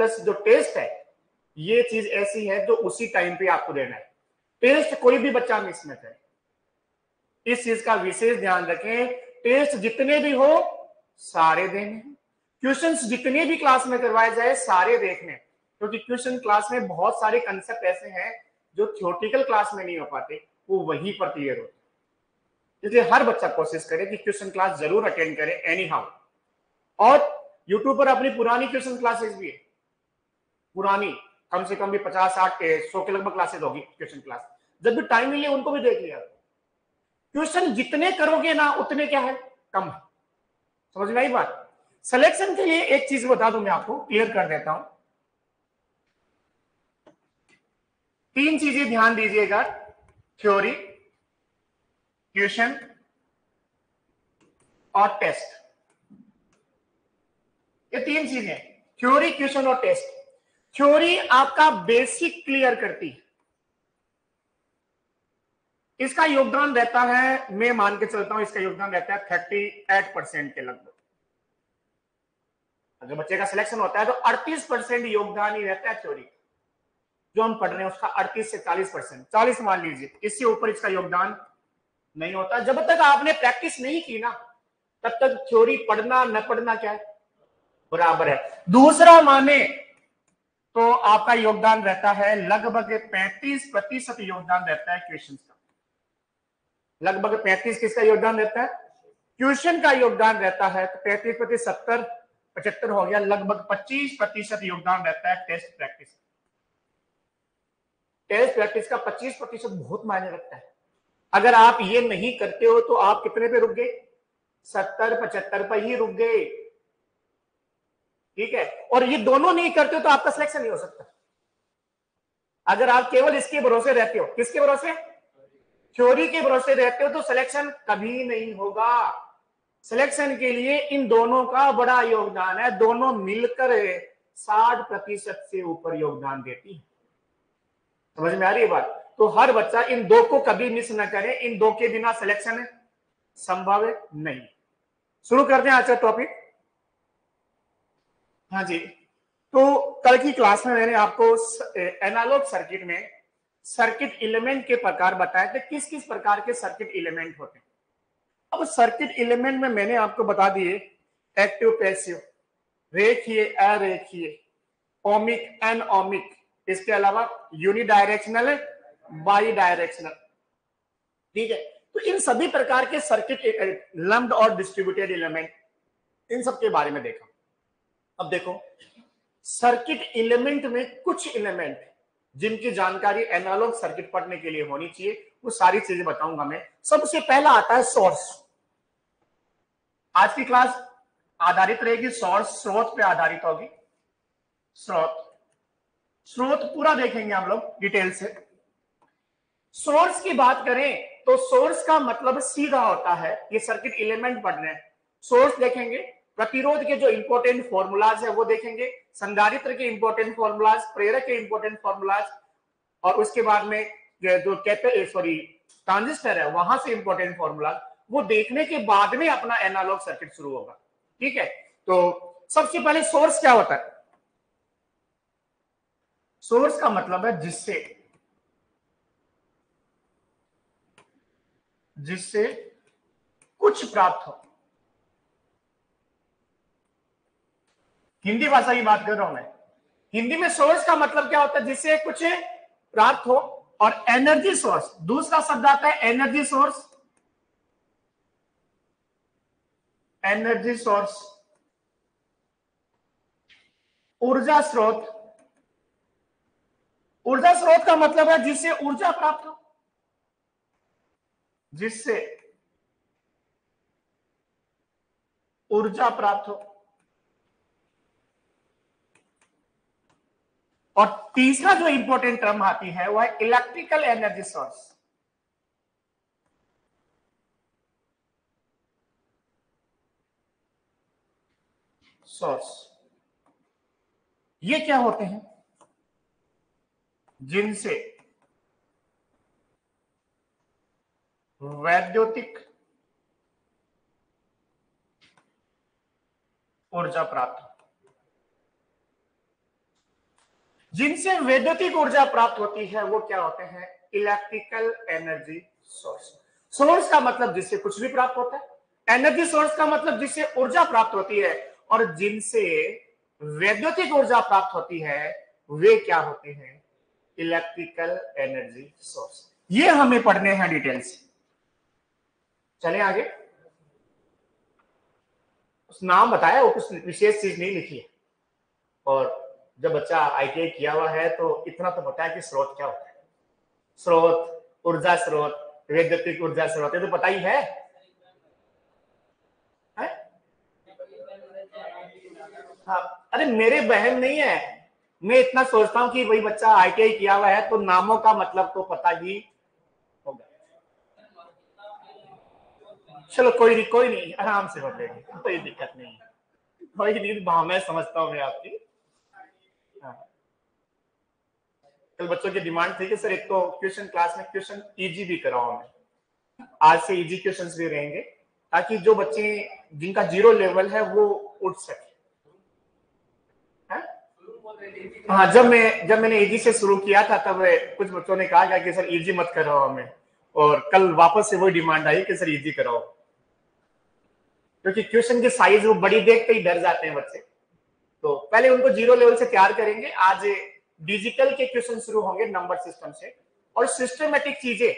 Plus जो test है, ये चीज ऐसी है जो उसी टाइम पे आपको देना है। टेस्ट कोई भी बच्चा मिस न करे, इस चीज का विशेष ध्यान रखें। टेस्ट जितने भी हो सारे देने, क्वेश्चंस जितने भी क्लास में करवाए जाए सारे देखने, क्योंकि क्वेश्चन क्लास में बहुत सारे कंसेप्ट ऐसे हैं जो थ्योरेटिकल क्लास में नहीं हो पाते, वो वहीं पर क्लियर होते। इसलिए हर बच्चा कोशिश करे कि क्वेश्चन क्लास जरूर अटेंड करे एनी हाउ। और यूट्यूब पर अपनी पुरानी क्वेश्चन क्लासेस भी है, पुरानी कम से कम भी 50, 60, 100 के लगभग क्लासेस होगी क्वेश्चन क्लास। जब भी टाइम मिले उनको भी देख लिया। क्वेश्चन जितने करोगे ना उतने क्या है, कम है। समझ में आई बात। सिलेक्शन के लिए एक चीज बता दूं, मैं आपको क्लियर कर देता हूं। 3 चीजें ध्यान दीजिएगा, थ्योरी, क्वेश्चन और टेस्ट। ये 3 चीजें, थ्योरी, क्वेश्चन और टेस्ट। थ्योरी आपका बेसिक क्लियर करती है, इसका योगदान रहता है, मैं मान के चलता हूं इसका योगदान रहता है 38% के लगभग। अगर बच्चे का सिलेक्शन होता है तो 38% योगदान ही रहता है थ्योरी। जो हम पढ़ रहे हैं उसका 38 से 40%, 40 मान लीजिए, इससे ऊपर इसका योगदान नहीं होता। जब तक आपने प्रैक्टिस नहीं की ना तब तक थ्योरी पढ़ना न पढ़ना क्या है, बराबर है। दूसरा माने तो आपका योगदान रहता है लगभग 35% योगदान रहता है क्वेश्चन का। लगभग 35 किसका योगदान रहता है, क्वेश्चन का योगदान रहता है। 35% 70, 75 हो गया, लगभग 25% योगदान रहता है टेस्ट प्रैक्टिस। टेस्ट प्रैक्टिस का 25% बहुत मायने रखता है। अगर आप ये नहीं करते हो तो आप कितने पे रुक गए, 70, 75 पर ही रुक गए। ठीक है, और ये दोनों नहीं करते हो तो आपका सिलेक्शन नहीं हो सकता। अगर आप केवल इसके भरोसे रहते हो, किसके भरोसे, थ्योरी के भरोसे रहते हो, तो सिलेक्शन कभी नहीं होगा। सिलेक्शन के लिए इन दोनों का बड़ा योगदान है, दोनों मिलकर 60% से ऊपर योगदान देती है। समझ में आ रही है बात। तो हर बच्चा इन दो को कभी मिस ना करे, इन दो के बिना सिलेक्शन संभव नहीं। शुरू करते हैं आज का टॉपिक। हाँ जी, तो कल की क्लास में मैंने आपको एनालॉग सर्किट में सर्किट एलिमेंट के प्रकार बताए थे, किस किस प्रकार के सर्किट एलिमेंट होते हैं। अब सर्किट एलिमेंट में मैंने आपको बता दिए एक्टिव, पैसिव, रेखीय, अरेखीय, ओमिक, एनओमिक, इसके अलावा यूनिडायरेक्शनल, बाई डायरेक्शनल। ठीक है, तो इन सभी प्रकार के सर्किट, लम्प्ड और डिस्ट्रीब्यूटेड एलिमेंट, इन सब के बारे में देखा। अब देखो, सर्किट एलिमेंट में कुछ एलिमेंट जिनकी जानकारी एनालॉग सर्किट पढ़ने के लिए होनी चाहिए, वो सारी चीजें बताऊंगा मैं। सबसे पहला आता है सोर्स। आज की क्लास आधारित रहेगी सोर्स, स्रोत पे आधारित होगी। स्रोत पूरा देखेंगे हम लोग डिटेल से। सोर्स की बात करें तो सोर्स का मतलब सीधा होता है, ये सर्किट एलिमेंट पढ़ रहे हैं, सोर्स देखेंगे, प्रतिरोध के जो इंपॉर्टेंट फॉर्मूलाज है वो देखेंगे, संधारित्र के इंपॉर्टेंट फॉर्मूलाज, प्रेरक के इंपॉर्टेंट फॉर्मूलाज, और उसके बाद में जो ट्रांजिस्टर है वहां से इंपॉर्टेंट फॉर्मूला, वो देखने के बाद में अपना एनालॉग सर्किट शुरू होगा। ठीक है, तो सबसे पहले सोर्स क्या होता है। सोर्स का मतलब है जिससे कुछ प्राप्त हो। हिंदी भाषा की बात कर रहा हूं मैं। हिंदी में सोर्स का मतलब क्या होता है, जिससे कुछ प्राप्त हो। और एनर्जी सोर्स, दूसरा शब्द आता है एनर्जी सोर्स। एनर्जी सोर्स, ऊर्जा स्रोत। ऊर्जा स्रोत का मतलब है जिससे ऊर्जा प्राप्त हो, जिससे ऊर्जा प्राप्त हो। और तीसरा जो इंपॉर्टेंट टर्म आती है वह है इलेक्ट्रिकल एनर्जी सोर्स। ये क्या होते हैं, जिनसे वैद्युतिक ऊर्जा प्राप्त हो। जिनसे वैद्युतिक ऊर्जा प्राप्त होती है वो क्या होते हैं? Electrical energy source. सोर्स का मतलब जिससे कुछ भी प्राप्त होता है, एनर्जी सोर्स का मतलब जिससे ऊर्जा प्राप्त होती है, और जिनसे वैद्युतिक ऊर्जा प्राप्त होती है वे क्या होते हैं? Electrical energy source. ये हमें पढ़ने हैं डिटेल्स। चलें आगे। उस नाम बताया, वो कुछ विशेष चीज नहीं लिखी है। और जब बच्चा आईटीआई किया हुआ है तो इतना तो पता है कि स्रोत क्या होता है। स्रोत, ऊर्जा स्रोत, वैद्युतिक ऊर्जा स्रोत, ये तो पता ही है? हाँ, अरे मेरे बहन नहीं है। मैं इतना सोचता हूँ कि वही बच्चा आईटीआई किया हुआ है तो नामों का मतलब तो पता ही होगा। चलो कोई नहीं, आराम से बदलेगी, कोई दिक्कत नहीं है। कोई नहीं, भावनाएं समझता हूँ मैं आपकी। हाँ। कल बच्चों की डिमांड थी कि सर एक तो क्वेश्चन क्लास में क्वेश्चन इजी भी कराओ हमें। आज से इजी क्वेश्चंस भी रहेंगे ताकि जो बच्चे जिनका जीरो लेवल है वो उठ सके। हाँ, जब मैंने इजी से शुरू किया था तब कुछ बच्चों ने कहा कि सर इजी मत कराओ हमें, और कल वापस से वही डिमांड आई कि सर इजी कराओ, क्योंकि क्वेश्चन की साइज वो बड़ी देखते ही डर जाते हैं बच्चे। तो पहले उनको जीरो लेवल से तैयार करेंगे। आज डिजिटल के क्वेश्चन शुरू होंगे नंबर सिस्टम से, और सिस्टमेटिक चीजें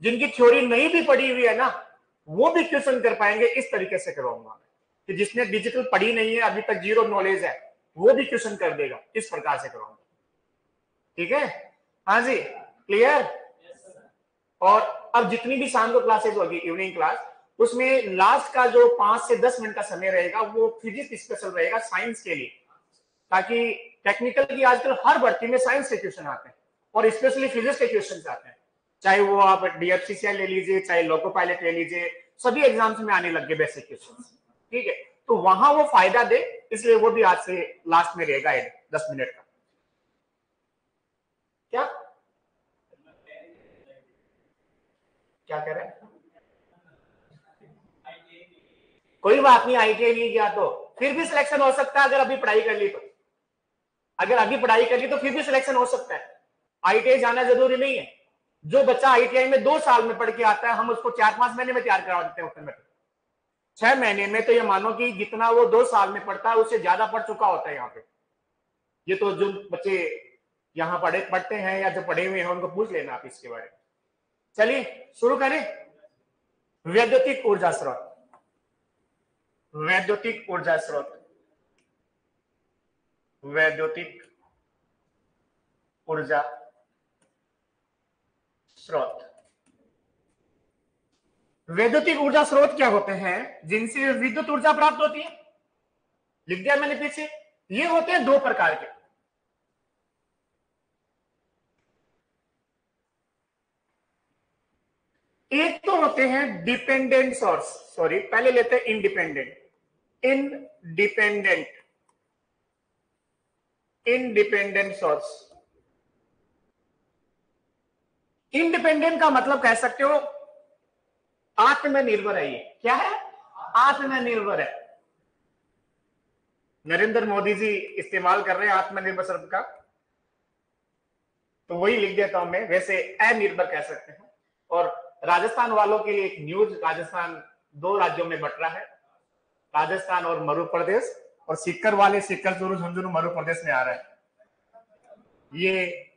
जिनकी थ्योरी नहीं भी पढ़ी हुई है ना, वो भी क्वेश्चन कर पाएंगे। इस तरीके से करवाऊंगा कि जिसने डिजिटल पढ़ी नहीं है, अभी तक जीरो नॉलेज है, वो भी क्वेश्चन कर देगा। इस प्रकार से करवाऊंगा, ठीक है? हाँ जी, क्लियर? और अब जितनी भी शाम को क्लासेज होगी, इवनिंग क्लास, उसमें लास्ट का जो 5 से 10 मिनट का समय रहेगा वो फिजिक्स स्पेशल रहेगा, साइंस के लिए। ताकि टेक्निकल की आजकल हर भर्ती में साइंस के क्वेश्चन आते हैं, और स्पेशली फिजिक्स के क्वेश्चन आते हैं। चाहे वो आप डीएफसीसीएल ले लीजिए, चाहे लोको पायलट ले लीजिए, सभी एग्जाम्स में आने लग गए बेसिक क्वेश्चन। ठीक है, तो वहां वो फायदा दे, इसलिए वो भी आज से लास्ट में रहेगा 10 मिनट का। क्या क्या कह रहे हैं? कोई बात नहीं, आईटीआई नहीं किया तो फिर भी सिलेक्शन हो सकता है। अगर अभी पढ़ाई कर ली तो, अगर अभी पढ़ाई कर ली तो फिर भी सिलेक्शन हो सकता है। आईटीआई जाना जरूरी नहीं है। जो बच्चा आईटीआई में 2 साल में पढ़ के आता है, हम उसको 4-5 महीने में तैयार करा देते हैं उत्तर में। 6 महीने में तो ये मानो कि जितना वो 2 साल में पढ़ता है उससे ज्यादा पढ़ चुका होता है यहाँ पे। ये तो जो बच्चे यहाँ पढ़ते हैं या जो पढ़े हुए हैं उनको पूछ लेना आप इसके बारे में। चलिए शुरू करें। वैद्युतिक ऊर्जा स्रोत। वैद्युतिक ऊर्जा स्रोत। वैद्युतिक ऊर्जा स्रोत। वैद्युतिक ऊर्जा स्रोत क्या होते हैं? जिनसे विद्युत ऊर्जा प्राप्त होती है। लिख दिया मैंने पीछे। ये होते हैं 2 प्रकार के। एक तो होते हैं डिपेंडेंट सोर्स, सॉरी पहले लेते हैं independent. Independent independent source. Independent का मतलब कह सकते हो आत्मनिर्भर है। ये क्या है? आत्मनिर्भर है। नरेंद्र मोदी जी इस्तेमाल कर रहे हैं आत्मनिर्भर शब्द का, तो वही लिख देता हूं मैं। वैसे अनिर्भर कह सकते हैं। और राजस्थान वालों के लिए एक न्यूज, राजस्थान 2 राज्यों में बट रहा है, राजस्थान और मध्य प्रदेश। और सीकर वाले सीकर चूरू झुंझुनू मध्य प्रदेश में आ रहा है। ये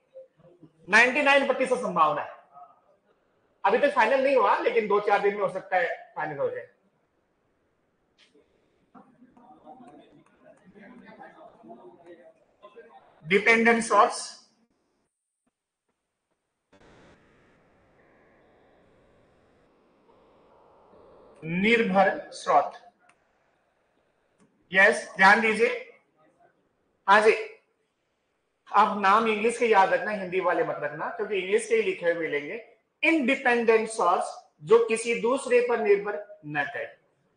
99% संभावना है। अभी तक फाइनल नहीं हुआ, लेकिन 2-4 दिन में हो सकता है फाइनल हो जाए। डिपेंडेंट सोर्स, निर्भर स्रोत। यस, ध्यान दीजिए। हाँ जी, आप नाम इंग्लिश के याद रखना, हिंदी वाले मत रखना, क्योंकि इंग्लिश के ही लिखे हुए मिलेंगे। इंडिपेंडेंट सोर्स जो किसी दूसरे पर निर्भर न करे,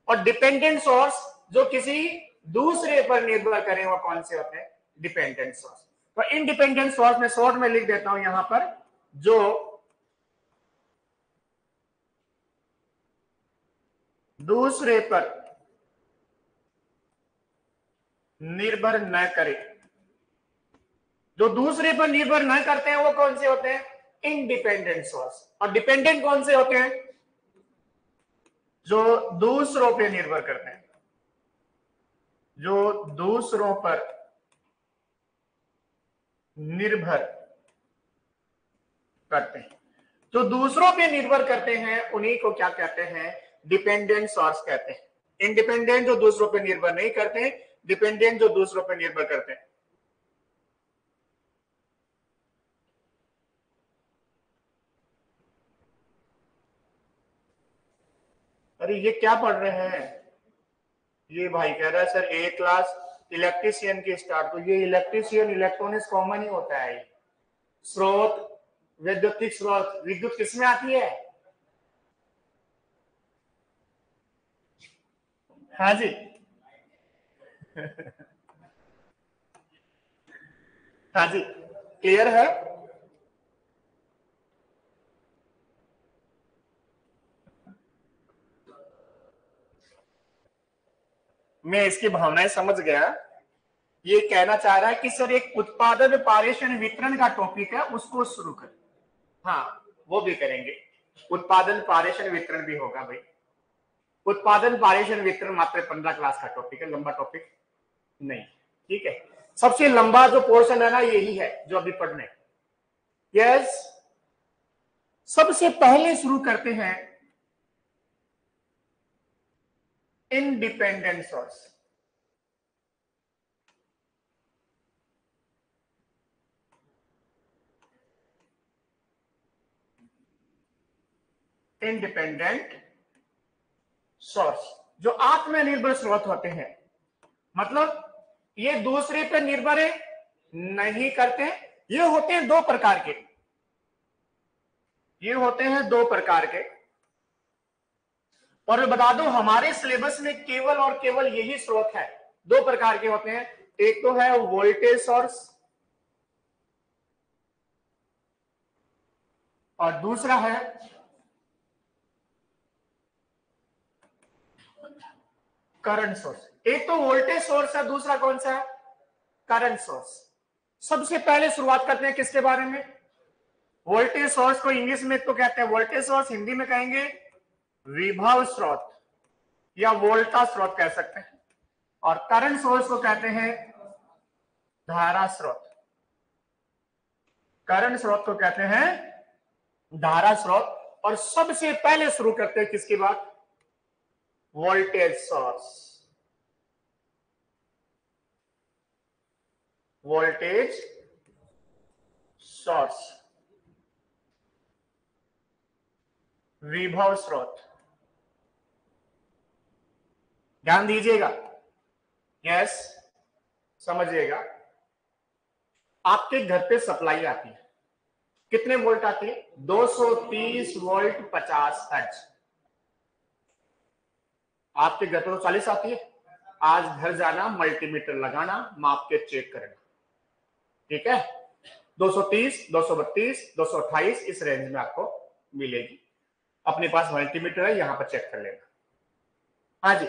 और डिपेंडेंट सोर्स जो किसी दूसरे पर निर्भर करें, वो कौन से होते हैं? Dependent source. तो इंडिपेंडेंट सोर्स में शॉर्ट में लिख देता हूं यहां पर, जो दूसरे पर निर्भर न करे, जो दूसरे पर निर्भर न करते हैं वो कौन से होते हैं? Independent source. और डिपेंडेंट कौन से होते हैं? जो दूसरों पे निर्भर करते हैं, जो दूसरों पर निर्भर करते हैं। जो दूसरों पे निर्भर करते हैं उन्हीं को क्या कहते हैं? डिपेंडेंट सोर्स कहते हैं। इंडिपेंडेंट जो दूसरों पे निर्भर नहीं करते, डिपेंडेंट जो दूसरों पे निर्भर करते हैं। अरे ये क्या पढ़ रहे हैं? ये भाई कह रहा है सर ए क्लास इलेक्ट्रीशियन की स्टार्ट। तो ये इलेक्ट्रीशियन इलेक्ट्रॉनिक्स कॉमन ही होता है। स्रोत, वैद्युतिक स्रोत, विद्युत किसमें आती है? हाँ जी। हाँ जी, क्लियर है। मैं इसकी भावनाएं समझ गया। ये कहना चाह रहा है कि सर एक उत्पादन पारेषण वितरण का टॉपिक है, उसको शुरू कर। हाँ, वो भी करेंगे। उत्पादन पारेषण वितरण भी होगा भाई। उत्पादन पारेषण वितरण मात्र 15 क्लास का टॉपिक है, लंबा टॉपिक नहीं। ठीक है, सबसे लंबा जो पोर्शन है ना यही है जो अभी पढ़ने। यस, सबसे पहले शुरू करते हैं इंडिपेंडेंट सोर्स। इंडिपेंडेंट सोर्स जो आत्मनिर्भर स्रोत होते हैं, मतलब ये दूसरे पर निर्भर नहीं करते। ये होते हैं दो प्रकार के, ये होते हैं दो प्रकार के। और मैं बता दूं हमारे सिलेबस में केवल और केवल यही स्रोत है। दो प्रकार के होते हैं, एक तो है वोल्टेज सोर्स और दूसरा है करंट सोर्स। एक तो वोल्टेज सोर्स है, दूसरा कौन सा है? Current source. सबसे पहले शुरुआत करते हैं किसके बारे में? वोल्टेज सोर्स को इंग्लिश में तो कहते हैं वोल्टेज सोर्स, हिंदी में कहेंगे विभव स्रोत या वोल्टा स्रोत कह सकते हैं। और करंट सोर्स को कहते हैं धारा स्रोत। करंट स्रोत को कहते हैं धारा स्रोत। और सबसे पहले शुरू करते हैं किसकी बात? Voltage source. वोल्टेज सोर्स, विभव स्रोत। ध्यान दीजिएगा, यस, समझिएगा। आपके घर पे सप्लाई आती है, कितने वोल्ट आती है? 230 वोल्ट 50 हर्ट्ज। आपके घर पे तो 40 आती है। आज घर जाना, मल्टीमीटर लगाना, माप के चेक करना। ठीक है, 230, 232, 228 इस रेंज में आपको मिलेगी। अपने पास मल्टीमीटर है, यहां पर चेक कर लेना। हाँ जी,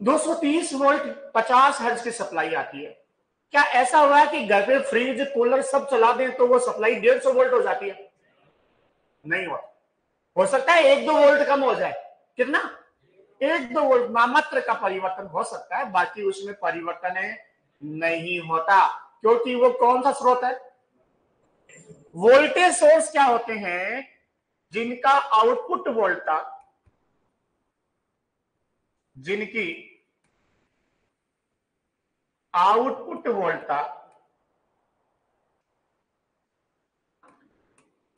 230 वोल्ट 50 हर्ट्ज की सप्लाई आती है। क्या ऐसा हुआ है कि घर पे फ्रिज कूलर सब चला दें तो वो सप्लाई 150 वोल्ट हो जाती है? नहीं होता। हो सकता है 1-2 वोल्ट कम हो जाए। कितना? 1-2 वोल्ट नामात्र का परिवर्तन हो सकता है, बाकी उसमें परिवर्तन नहीं होता। क्योंकि वो कौन सा स्रोत है? वोल्टेज सोर्स क्या होते हैं? जिनका आउटपुट वोल्टा, जिनकी आउटपुट वोल्टा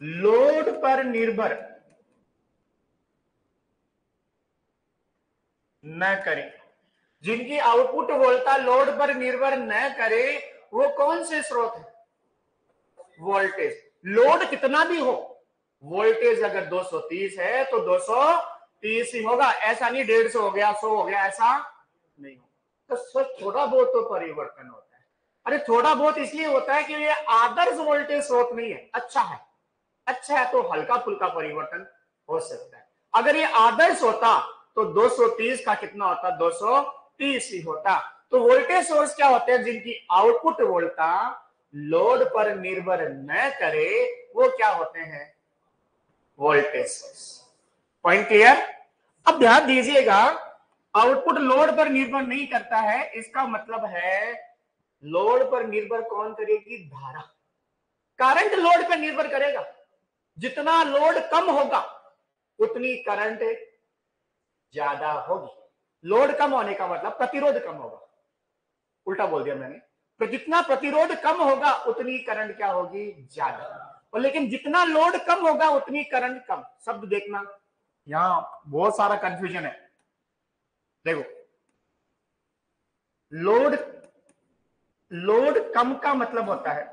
लोड पर निर्भर न करे। जिनकी आउटपुट वोल्टा लोड पर निर्भर न करे वो कौन से स्रोत है? वोल्टेज। लोड कितना भी हो, वोल्टेज अगर 230 है तो 230 ही होगा। ऐसा नहीं 150 हो गया, 100 हो गया, ऐसा नहीं होगा। तो थोड़ा बहुत तो परिवर्तन होता है। अरे थोड़ा बहुत इसलिए होता है कि ये आदर्श वोल्टेज स्रोत नहीं है। अच्छा है, अच्छा है तो हल्का फुल्का परिवर्तन हो सकता है। अगर ये आदर्श होता तो 230 का कितना होता? 230 ही होता। तो वोल्टेज सोर्स क्या होते हैं? जिनकी आउटपुट वोल्टा लोड पर निर्भर न करे वो क्या होते हैं, वोल्टेज सोर्स। Point clear. अब ध्यान दीजिएगा, आउटपुट लोड पर निर्भर नहीं करता है, इसका मतलब है लोड पर निर्भर कौन करेगी, धारा। करंट लोड पर निर्भर करेगा, जितना लोड कम होगा उतनी करंट ज्यादा होगी। लोड कम होने का मतलब प्रतिरोध कम होगा, उल्टा बोल दिया मैंने। तो जितना प्रतिरोध कम होगा उतनी करंट क्या होगी, ज्यादा। और लेकिन जितना लोड कम होगा उतनी करंट कम। शब्द देखना, यहां बहुत सारा कंफ्यूजन है। देखो, लोड लोड कम का मतलब होता है,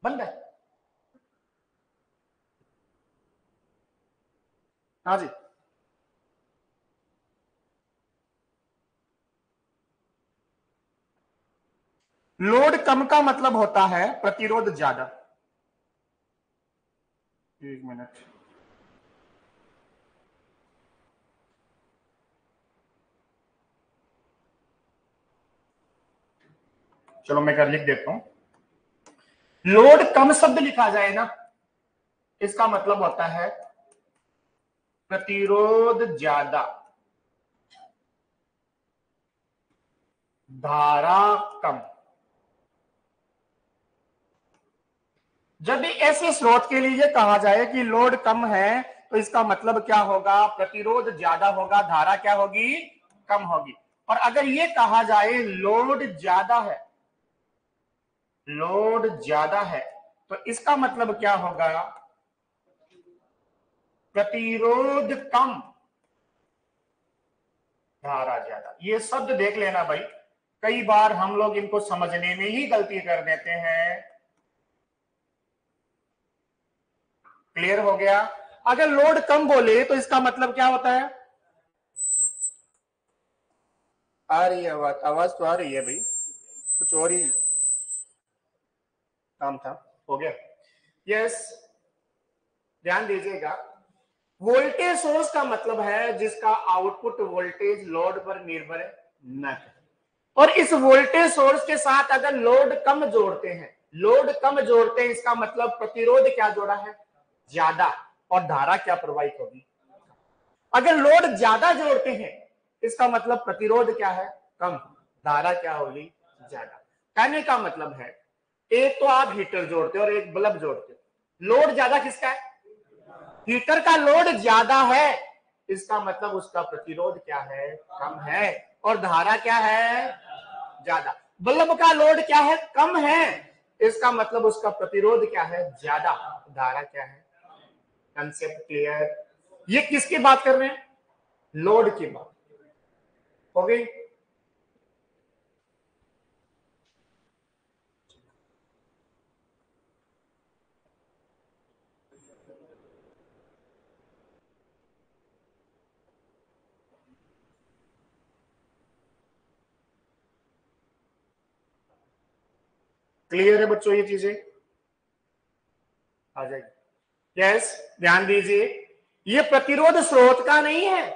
बंद है, हाँ जी, लोड कम का मतलब होता है प्रतिरोध ज्यादा। एक मिनट, चलो मैं कर लिख देता हूं। लोड कम शब्द लिखा जाए ना, इसका मतलब होता है प्रतिरोध ज्यादा, धारा कम। जब भी ऐसे स्रोत के लिए कहा जाए कि लोड कम है, तो इसका मतलब क्या होगा, प्रतिरोध ज्यादा होगा, धारा क्या होगी, कम होगी। और अगर ये कहा जाए लोड ज्यादा है, लोड ज्यादा है, तो इसका मतलब क्या होगा, प्रतिरोध कम, धारा ज्यादा। ये शब्द देख लेना भाई, कई बार हम लोग इनको समझने में ही गलती कर देते हैं। क्लियर हो गया। अगर लोड कम बोले तो इसका मतलब क्या होता है, आ रही है आवाज, आवाज तो आ रही है भाई, कुछ और ही काम था, हो गया। यस, ध्यान दीजिएगा, वोल्टेज सोर्स का मतलब है जिसका आउटपुट वोल्टेज लोड पर निर्भर न करे। और इस वोल्टेज सोर्स के साथ अगर लोड कम जोड़ते हैं, लोड कम जोड़ते हैं, इसका मतलब प्रतिरोध क्या जोड़ा है, ज्यादा, और धारा क्या प्रवाहित होगी। अगर लोड ज्यादा जोड़ते हैं, इसका मतलब प्रतिरोध क्या है, कम, धारा क्या होगी, ज्यादा। कहने का मतलब है, एक तो आप हीटर जोड़ते हो और एक बल्ब जोड़ते हो, लोड ज्यादा किसका है, हीटर का लोड ज्यादा है, इसका मतलब उसका प्रतिरोध क्या है, कम है, और धारा क्या है, ज्यादा। बल्ब का लोड क्या है, कम है, इसका मतलब उसका प्रतिरोध क्या है, ज्यादा, धारा क्या है। Concept clear. ये किसकी बात कर रहे हैं, लोड की बात हो गई। क्लियर है बच्चों, ये चीजें आ जाएगी। यस, ध्यान दीजिए, ये प्रतिरोध स्रोत का नहीं है,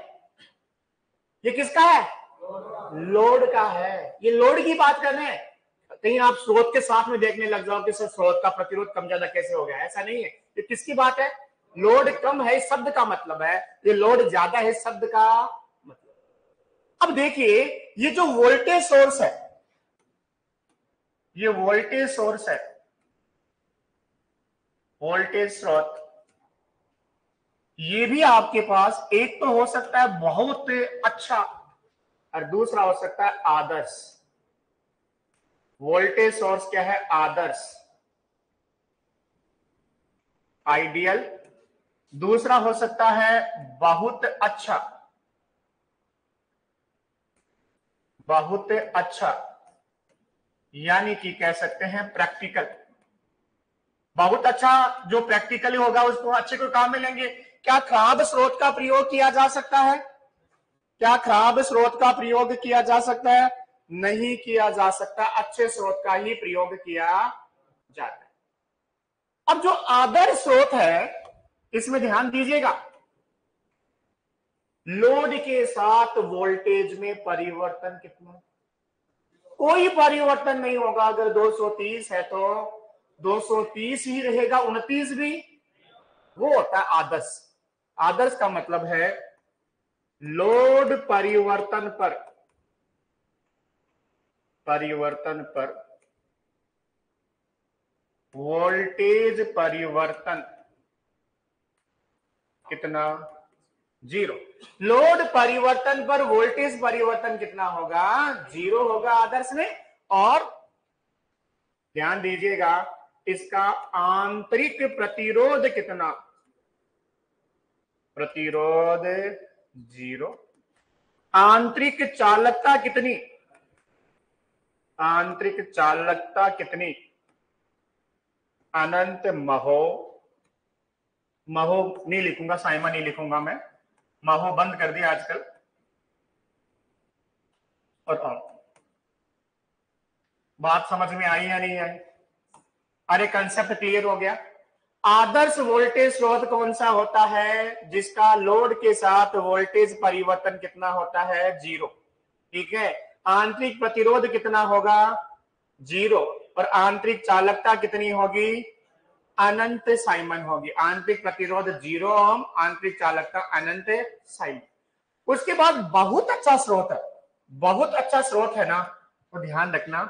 ये किसका है, लोड का है। ये लोड की बात कर रहे हैं। कहीं आप स्रोत के साथ में देखने लग जाओ कि सर स्रोत का प्रतिरोध कम ज्यादा कैसे हो गया, ऐसा नहीं है। ये किसकी बात है, लोड कम है इस शब्द का मतलब है, ये लोड ज्यादा है इस शब्द का मतलब। अब देखिए, ये जो वोल्टेज सोर्स है, ये वोल्टेज सोर्स है, वोल्टेज स्रोत, ये भी आपके पास एक तो हो सकता है बहुत अच्छा, और दूसरा हो सकता है आदर्श। वोल्टेज सोर्स क्या है, आदर्श, आइडियल। दूसरा हो सकता है बहुत अच्छा, बहुत अच्छा, यानी कि कह सकते हैं प्रैक्टिकल। बहुत अच्छा जो प्रैक्टिकली होगा उसको अच्छे को काम में लेंगे। क्या खराब स्रोत का प्रयोग किया जा सकता है, क्या खराब स्रोत का प्रयोग किया जा सकता है, नहीं किया जा सकता, अच्छे स्रोत का ही प्रयोग किया जाता है। अब जो आदर्श स्रोत है, इसमें ध्यान दीजिएगा, लोड के साथ वोल्टेज में परिवर्तन कितना, कोई परिवर्तन नहीं होगा। अगर 230 है तो 230 ही रहेगा, 29 भी। वो होता है आदर्श। आदर्श का मतलब है लोड परिवर्तन पर वोल्टेज परिवर्तन कितना? 0। लोड परिवर्तन पर वोल्टेज परिवर्तन कितना होगा? 0 होगा आदर्श में। और ध्यान दीजिएगा, इसका आंतरिक प्रतिरोध कितना? प्रतिरोध 0। आंतरिक चालकता कितनी? आंतरिक चालकता कितनी? अनंत महो। महो नहीं लिखूंगा, साइमा नहीं लिखूंगा मैं, महो बंद कर दिया आजकल। और बात समझ में आई या नहीं आई? अरे कंसेप्ट क्लियर हो गया। आदर्श वोल्टेज स्रोत कौन सा होता है? जिसका लोड के साथ वोल्टेज परिवर्तन कितना होता है? 0। ठीक है। आंतरिक प्रतिरोध कितना होगा? 0। और आंतरिक चालकता कितनी होगी? अनंत साइमन होगी। आंतरिक प्रतिरोध 0 ओम, आंतरिक चालकता अनंत साइमन। उसके बाद बहुत अच्छा स्रोत है, बहुत अच्छा स्रोत है ना, तो ध्यान रखना,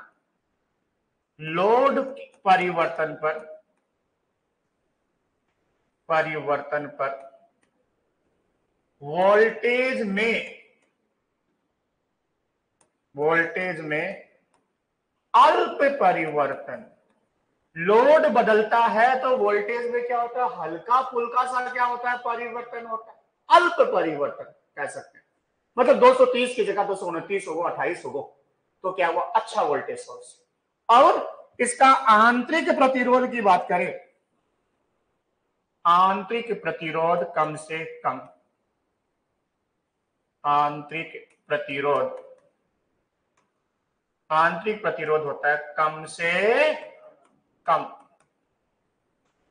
लोड परिवर्तन पर वोल्टेज में अल्प परिवर्तन। लोड बदलता है तो वोल्टेज में क्या होता है? हल्का फुल्का सा क्या होता है? परिवर्तन होता है, अल्प परिवर्तन कह सकते हैं। मतलब 230 की जगह 229 होगा, 28 होगा, तो क्या हुआ? अच्छा वोल्टेज सोर्स। और इसका आंतरिक प्रतिरोध की बात करें, आंतरिक प्रतिरोध कम से कम, आंतरिक प्रतिरोध होता है कम से कम।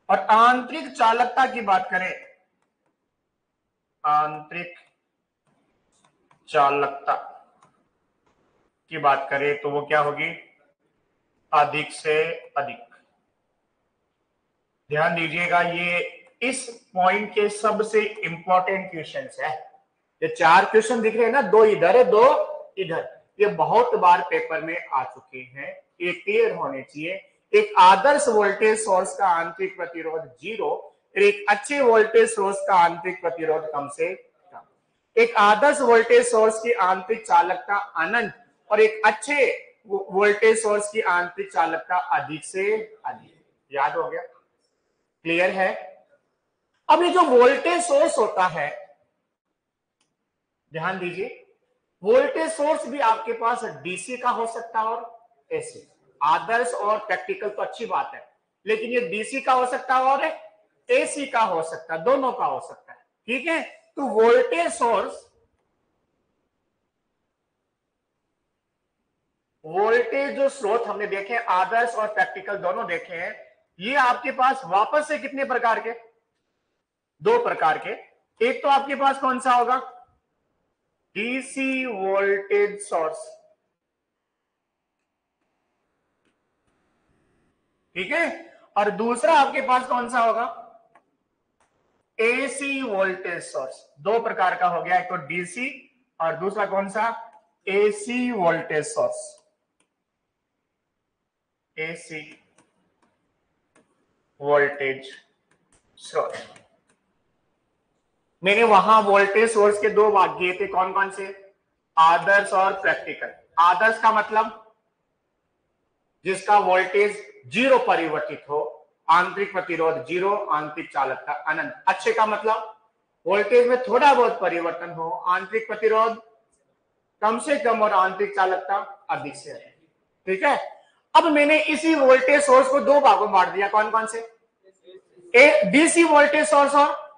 और आंतरिक चालकता की बात करें, आंतरिक चालकता की बात करें तो वो क्या होगी? अधिक से अधिक। ध्यान दीजिएगा, ये इस पॉइंट के सबसे इंपॉर्टेंट क्वेश्चन है। ये 4 क्वेश्चन दिख रहे हैं ना, 2 इधर है 2 इधर, ये बहुत बार पेपर में आ चुके हैं, ये क्लियर होने चाहिए। एक आदर्श वोल्टेज सोर्स का आंतरिक प्रतिरोध 0, एक अच्छे वोल्टेज सोर्स का आंतरिक प्रतिरोध कम से कम। एक आदर्श वोल्टेज सोर्स की आंतरिक चालकता अनंत, और एक अच्छे वोल्टेज सोर्स की आंतरिक चालकता अधिक से अधिक। याद हो गया? क्लियर है? अब ये जो वोल्टेज सोर्स होता है, ध्यान दीजिए, वोल्टेज सोर्स भी आपके पास डीसी का हो सकता है और एसी। आदर्श और प्रैक्टिकल तो अच्छी बात है, लेकिन ये डीसी का हो सकता है और एसी का हो सकता है, दोनों का हो सकता है। ठीक है। तो वोल्टेज सोर्स, वोल्टेज जो स्रोत हमने देखे, आदर्श और प्रैक्टिकल दोनों देखे हैं, ये आपके पास वापस से कितने प्रकार के? 2 प्रकार के। एक तो आपके पास कौन सा होगा? DC voltage source. ठीक है। और दूसरा आपके पास कौन सा होगा? AC voltage source. 2 प्रकार का हो गया, एक तो डीसी और दूसरा कौन सा? AC voltage source. AC voltage source. मैंने वहां वोल्टेज सोर्स के 2 भाग किए थे, कौन कौन से? आदर्श और प्रैक्टिकल। आदर्श का मतलब जिसका वोल्टेज 0 परिवर्तित हो, आंतरिक प्रतिरोध 0, आंतरिक चालकता अनंत। अच्छे का मतलब वोल्टेज में थोड़ा बहुत परिवर्तन हो, आंतरिक प्रतिरोध कम से कम और आंतरिक चालकता अधिक से अधिक। ठीक है। अब मैंने इसी वोल्टेज सोर्स को 2 भागों में बांट दिया, कौन कौन से? डीसी वोल्टेज सोर्स और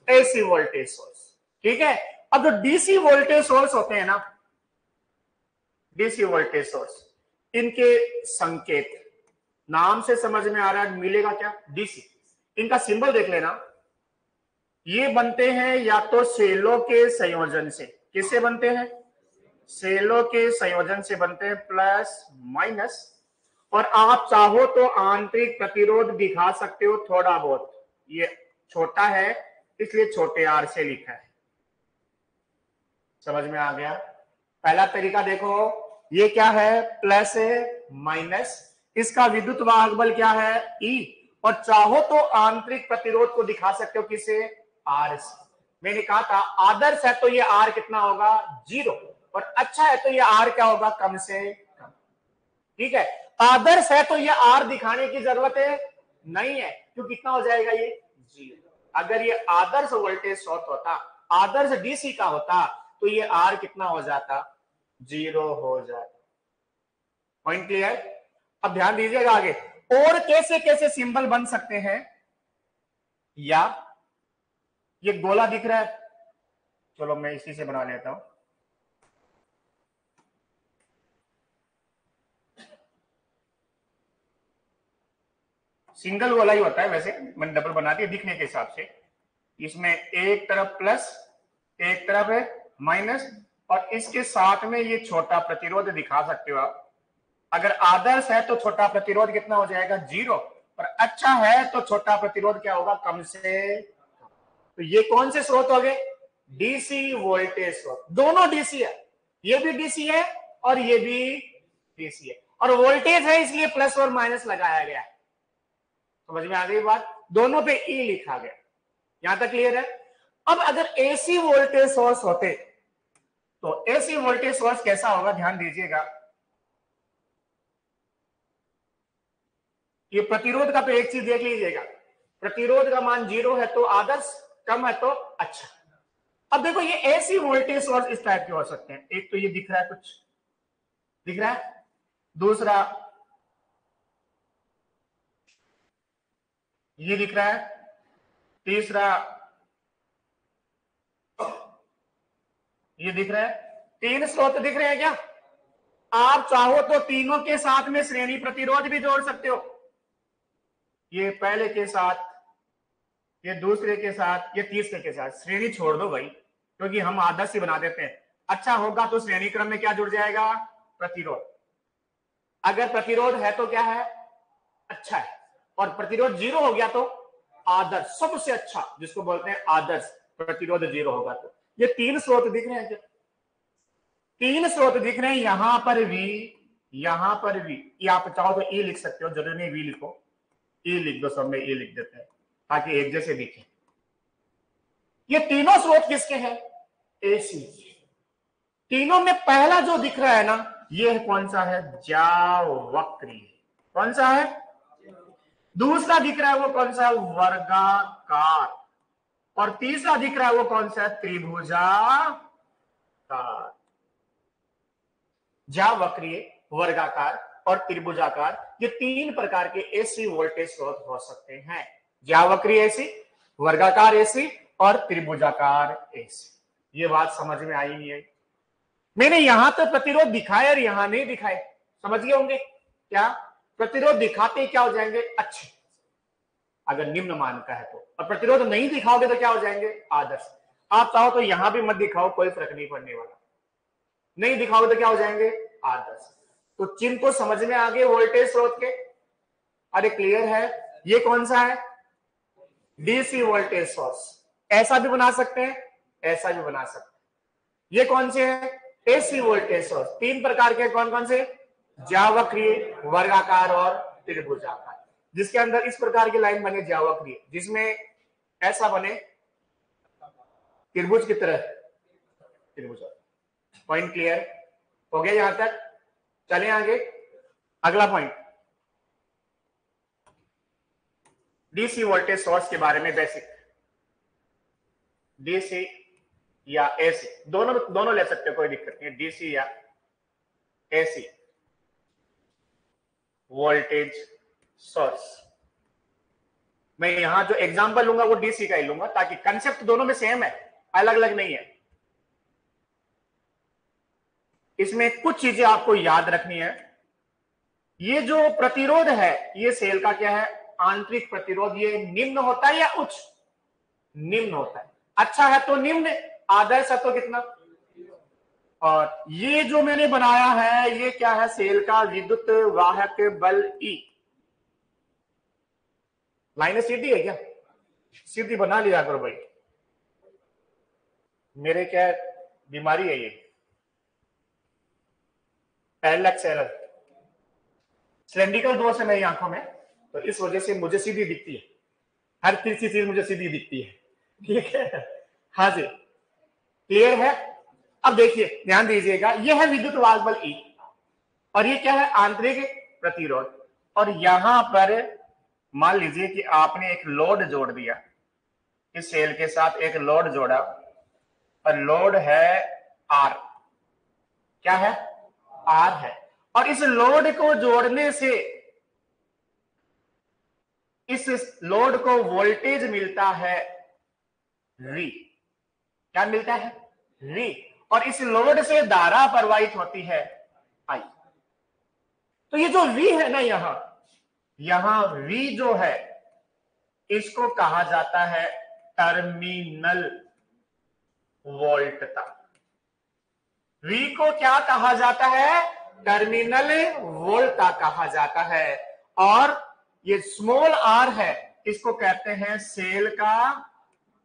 एसी वोल्टेज सोर्स। ठीक है। अब जो डीसी वोल्टेज सोर्स होते हैं ना, डीसी वोल्टेज सोर्स, इनके संकेत नाम से समझ में आ रहा है, मिलेगा क्या? डीसी। इनका सिंबल देख लेना, ये बनते हैं या तो सेलों के संयोजन से। किससे बनते हैं? सेलों के संयोजन से बनते हैं प्लस माइनस, और आप चाहो तो आंतरिक प्रतिरोध दिखा सकते हो थोड़ा बहुत। ये छोटा है इसलिए छोटे आर से लिखा है। समझ में आ गया? पहला तरीका देखो, ये क्या है, प्लस है माइनस, इसका विद्युत वाहक बल क्या है, ई, और चाहो तो आंतरिक प्रतिरोध को दिखा सकते हो किसे, आर से। मैंने कहा था आदर्श है तो ये आर कितना होगा, 0, और अच्छा है तो ये आर क्या होगा, कम से कम। ठीक है, आदर्श है तो ये आर दिखाने की जरूरत है नहीं है, क्यों, कितना हो जाएगा ये 0। अगर ये आदर्श वोल्टेज स्रोत होता, आदर्श डीसी का होता, तो ये आर कितना हो जाता, 0 हो जाता। Point clear? अब ध्यान दीजिएगा आगे, और कैसे कैसे सिंबल बन सकते हैं। या ये गोला दिख रहा है, चलो मैं इसी से बना लेता हूं। सिंगल गोला ही होता है वैसे, मैंने डबल बना दिया दिखने के हिसाब से। इसमें एक तरफ प्लस, एक तरफ है माइनस, और इसके साथ में ये छोटा प्रतिरोध दिखा सकते हो आप। अगर आदर्श है तो छोटा प्रतिरोध कितना हो जाएगा, 0, और अच्छा है तो छोटा प्रतिरोध क्या होगा, कम से। तो ये कौन से स्रोत हो गए, डीसी वोल्टेज स्रोत। दोनों डीसी है, ये भी डीसी है और ये भी डीसी है, और वोल्टेज है इसलिए प्लस और माइनस लगाया गया है। समझ में आ गई बात? दोनों पे ई लिखा गया। यहां तक क्लियर है? अब अगर एसी वोल्टेज सोर्स होते तो एसी वोल्टेज सोर्स कैसा होगा, ध्यान दीजिएगा। ये प्रतिरोध का तो एक चीज देख लीजिएगा, प्रतिरोध का मान 0 है तो आदर्श, कम है तो अच्छा। अब देखो ये एसी वोल्टेज सोर्स इस टाइप के हो सकते हैं। एक तो ये दिख रहा है, कुछ दिख रहा है, दूसरा ये दिख रहा है, तीसरा ये दिख रहा है। 3 स्रोत दिख रहे हैं क्या? आप चाहो तो तीनों के साथ में श्रेणी प्रतिरोध भी जोड़ सकते हो। ये पहले के साथ, ये दूसरे के साथ, ये तीसरे के साथ। श्रेणी छोड़ दो भाई, क्योंकि हम आदर्श ही बना देते हैं। अच्छा होगा तो श्रेणी क्रम में क्या जुड़ जाएगा, प्रतिरोध। अगर प्रतिरोध है तो क्या है, अच्छा है, और प्रतिरोध 0 हो गया तो आदर्श, सबसे अच्छा जिसको बोलते हैं आदर्श। प्रतिरोध 0 होगा तो। ये 3 स्रोत दिख रहे हैं क्या? 3 स्रोत दिख रहे हैं, यहां पर भी, यहां पर भी। ये आप चाहो तो ई लिख सकते हो, जरूरी नहीं वी लिखो, ई लिख दो, सब में ई लिख देते हैं ताकि एक जैसे दिखे। ये तीनों स्रोत किसके हैं, एसी। तीनों में पहला जो दिख रहा है ना, ये कौन सा है, जावक्रीय। कौन सा है? दूसरा दिख रहा है वो कौन सा है, वर्गाकार। और तीसरा दिख रहा है वो कौन सा है, त्रिभुजाकार। जावक्रीय, वर्गाकार और त्रिभुजाकार, ये 3 प्रकार के एसी वोल्टेज स्रोत हो सकते हैं। जावक्रीय एसी, वर्गाकार एसी और त्रिभुजाकार एसी। ये बात समझ में आई नहीं आई? मैंने यहां तो प्रतिरोध दिखाए और यहां नहीं दिखाए, समझ गए होंगे क्या? प्रतिरोध दिखाते क्या हो जाएंगे, अच्छे, अगर निम्न मान का है तो, और प्रतिरोध नहीं दिखाओगे तो क्या हो जाएंगे, आदर्श। आप चाहो तो यहां भी मत दिखाओ, कोई फर्क नहीं पड़ने वाला। नहीं दिखाओगे तो क्या हो जाएंगे, आदर्श। तो चिन्ह तो समझ में आ गए वोल्टेज स्रोत के? अरे क्लियर है? ये कौन सा है, डीसी वोल्टेज सोर्स। ऐसा भी बना सकते हैं, ऐसा भी बना सकते हैं। ये कौन से है, एसी वोल्टेज सोर्स। 3 प्रकार के, कौन कौन से, जावक्रीय, वर्गाकार और त्रिभुजाकार। जिसके अंदर इस प्रकार की लाइन बने जावक्रीय, जिसमें ऐसा बने त्रिभुज की तरह, त्रिभुज। पॉइंट क्लियर हो गया यहां तक? चलें आगे, अगला पॉइंट, डीसी वोल्टेज सोर्स के बारे में बेसिक। डीसी या एसी, दोनों दोनों ले सकते हो, कोई दिक्कत नहीं है, डीसी या एसी वोल्टेज सोर्स। मैं यहां जो एग्जांपल लूंगा वो डीसी का ही लूंगा, ताकि कंसेप्ट दोनों में सेम है, अलग अलग नहीं है। इसमें कुछ चीजें आपको याद रखनी है। ये जो प्रतिरोध है, ये सेल का क्या है, आंतरिक प्रतिरोध। ये निम्न होता है या उच्च, निम्न होता है। अच्छा है तो निम्न, आदर्श है तो कितना, और ये जो मैंने बनाया है ये क्या है, सेल का विद्युत वाहक बल ई। लाइनें सीधी है क्या, सीधी बना लिया करो भाई, मेरे क्या बीमारी है ये, पैरेलैक्स एरर, सिलेंड्रिकल दोष है मेरी आंखों में, तो इस वजह से मुझे सीधी दिखती है, हर तीसरी चीज मुझे सीधी दिखती है, ठीक है। हाँ जी, क्लियर है। अब देखिए ध्यान दीजिएगा, यह है विद्युत वाहक बल ई और ये क्या है, आंतरिक प्रतिरोध। और यहां पर मान लीजिए कि आपने एक लोड जोड़ दिया, इस सेल के साथ एक लोड जोड़ा और लोड है आर, क्या है, आर है, और इस लोड को जोड़ने से इस लोड को वोल्टेज मिलता है वी, क्या मिलता है, वी, और इस लोड से धारा प्रवाहित होती है आई। तो ये जो वी है ना, यहां वी जो है इसको कहा जाता है टर्मिनल वोल्टता। वी को क्या कहा जाता है, टर्मिनल वोल्टता कहा जाता है। और ये स्मॉल आर है, इसको कहते हैं सेल का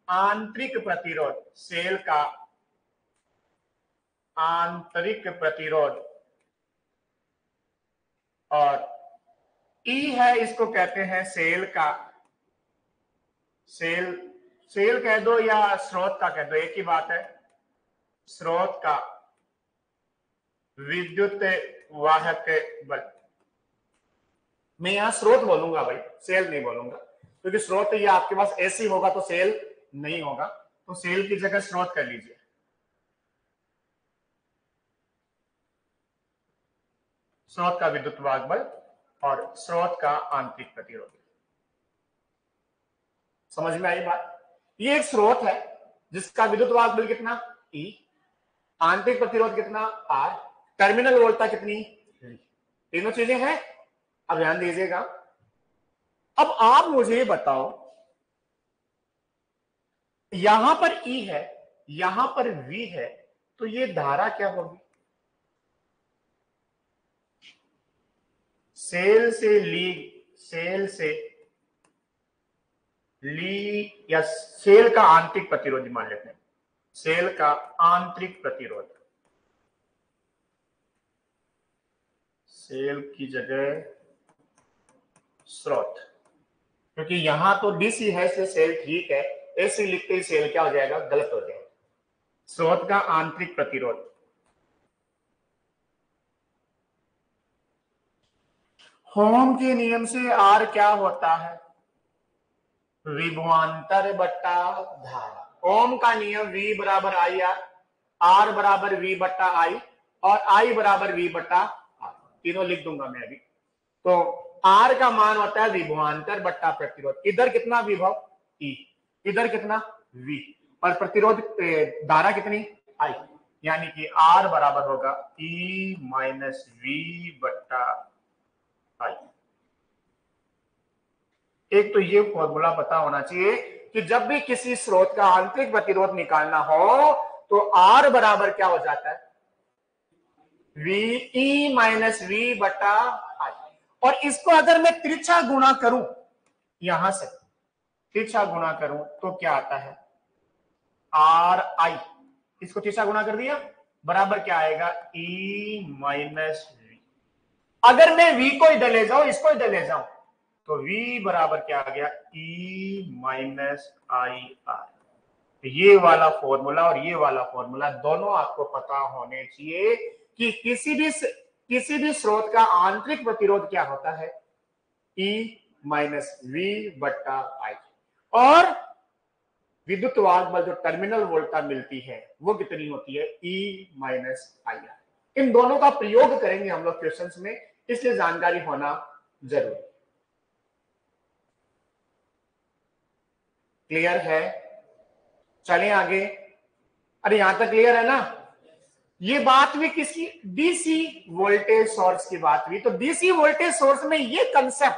आंतरिक प्रतिरोध, सेल का आंतरिक प्रतिरोध। और ई है, इसको कहते हैं सेल का, सेल कह दो या स्रोत का कह दो, एक ही बात है, स्रोत का विद्युत वाहक बल। मैं यहां स्रोत बोलूंगा भाई, सेल नहीं बोलूंगा, क्योंकि स्रोत ये आपके पास ऐसी होगा तो सेल नहीं होगा, तो सेल की जगह स्रोत कर लीजिए। स्रोत का विद्युत वाहक बल और स्रोत का आंतरिक प्रतिरोध। समझ में आई बात। ये एक स्रोत है जिसका विद्युत वाहक बल कितना, ई, आंतरिक प्रतिरोध कितना, आर, टर्मिनल वोल्टता कितनी, तीनों चीजें हैं। अब ध्यान दीजिएगा, अब आप मुझे बताओ, यहां पर ई है, यहां पर वी है, तो ये धारा क्या होगी, सेल से ली या सेल का आंतरिक प्रतिरोध मान लेते हैं, सेल का आंतरिक प्रतिरोध, सेल की जगह स्रोत, क्योंकि यहां तो डीसी है इसलिए सेल ठीक है, ऐसे लिखते ही सेल क्या हो जाएगा, गलत हो जाएगा। स्रोत का आंतरिक प्रतिरोध, ओम के नियम से आर क्या होता है, विभवांतर बट्टा धारा। ओम का नियम V बराबर आई आर बराबर V बट्टा आई और I बराबर V बट्टा आर, तीनों लिख दूंगा मैं अभी। तो R का मान होता है विभवांतर बट्टा प्रतिरोध, इधर कितना विभव E, इधर कितना V, और प्रतिरोध धारा कितनी I, यानी कि R बराबर होगा E माइनस V बट्टा I। एक तो ये फॉर्मूला पता होना चाहिए कि जब भी किसी स्रोत का आंतरिक प्रतिरोध निकालना हो तो R बराबर क्या हो जाता है, VE माइनस V बटा I। और इसको अगर मैं तिरछा गुणा करूं, यहां से तिरछा गुणा करूं तो क्या आता है, RI, इसको तिरछा गुणा कर दिया, बराबर क्या आएगा, E माइनस V। अगर मैं V को इधर ले जाऊं, इसको इधर ले जाऊं, तो V बराबर क्या आ गया, E माइनस IR। ये वाला फॉर्मूला और ये वाला फॉर्मूला दोनों आपको पता होने चाहिए कि किसी भी स्रोत का आंतरिक प्रतिरोध क्या होता है, E माइनस V बट्टा I, और विद्युत वाहक बल जो टर्मिनल वोल्टता मिलती है वो कितनी होती है, E माइनस IR। इन दोनों का प्रयोग करेंगे हम लोग क्वेश्चंस में, इसलिए जानकारी होना जरूरी। क्लियर है, चलें आगे। अरे यहां तक क्लियर है ना। ये बात भी किसी डीसी वोल्टेज सोर्स की बात हुई, तो डीसी वोल्टेज सोर्स में ये कंसेप्ट,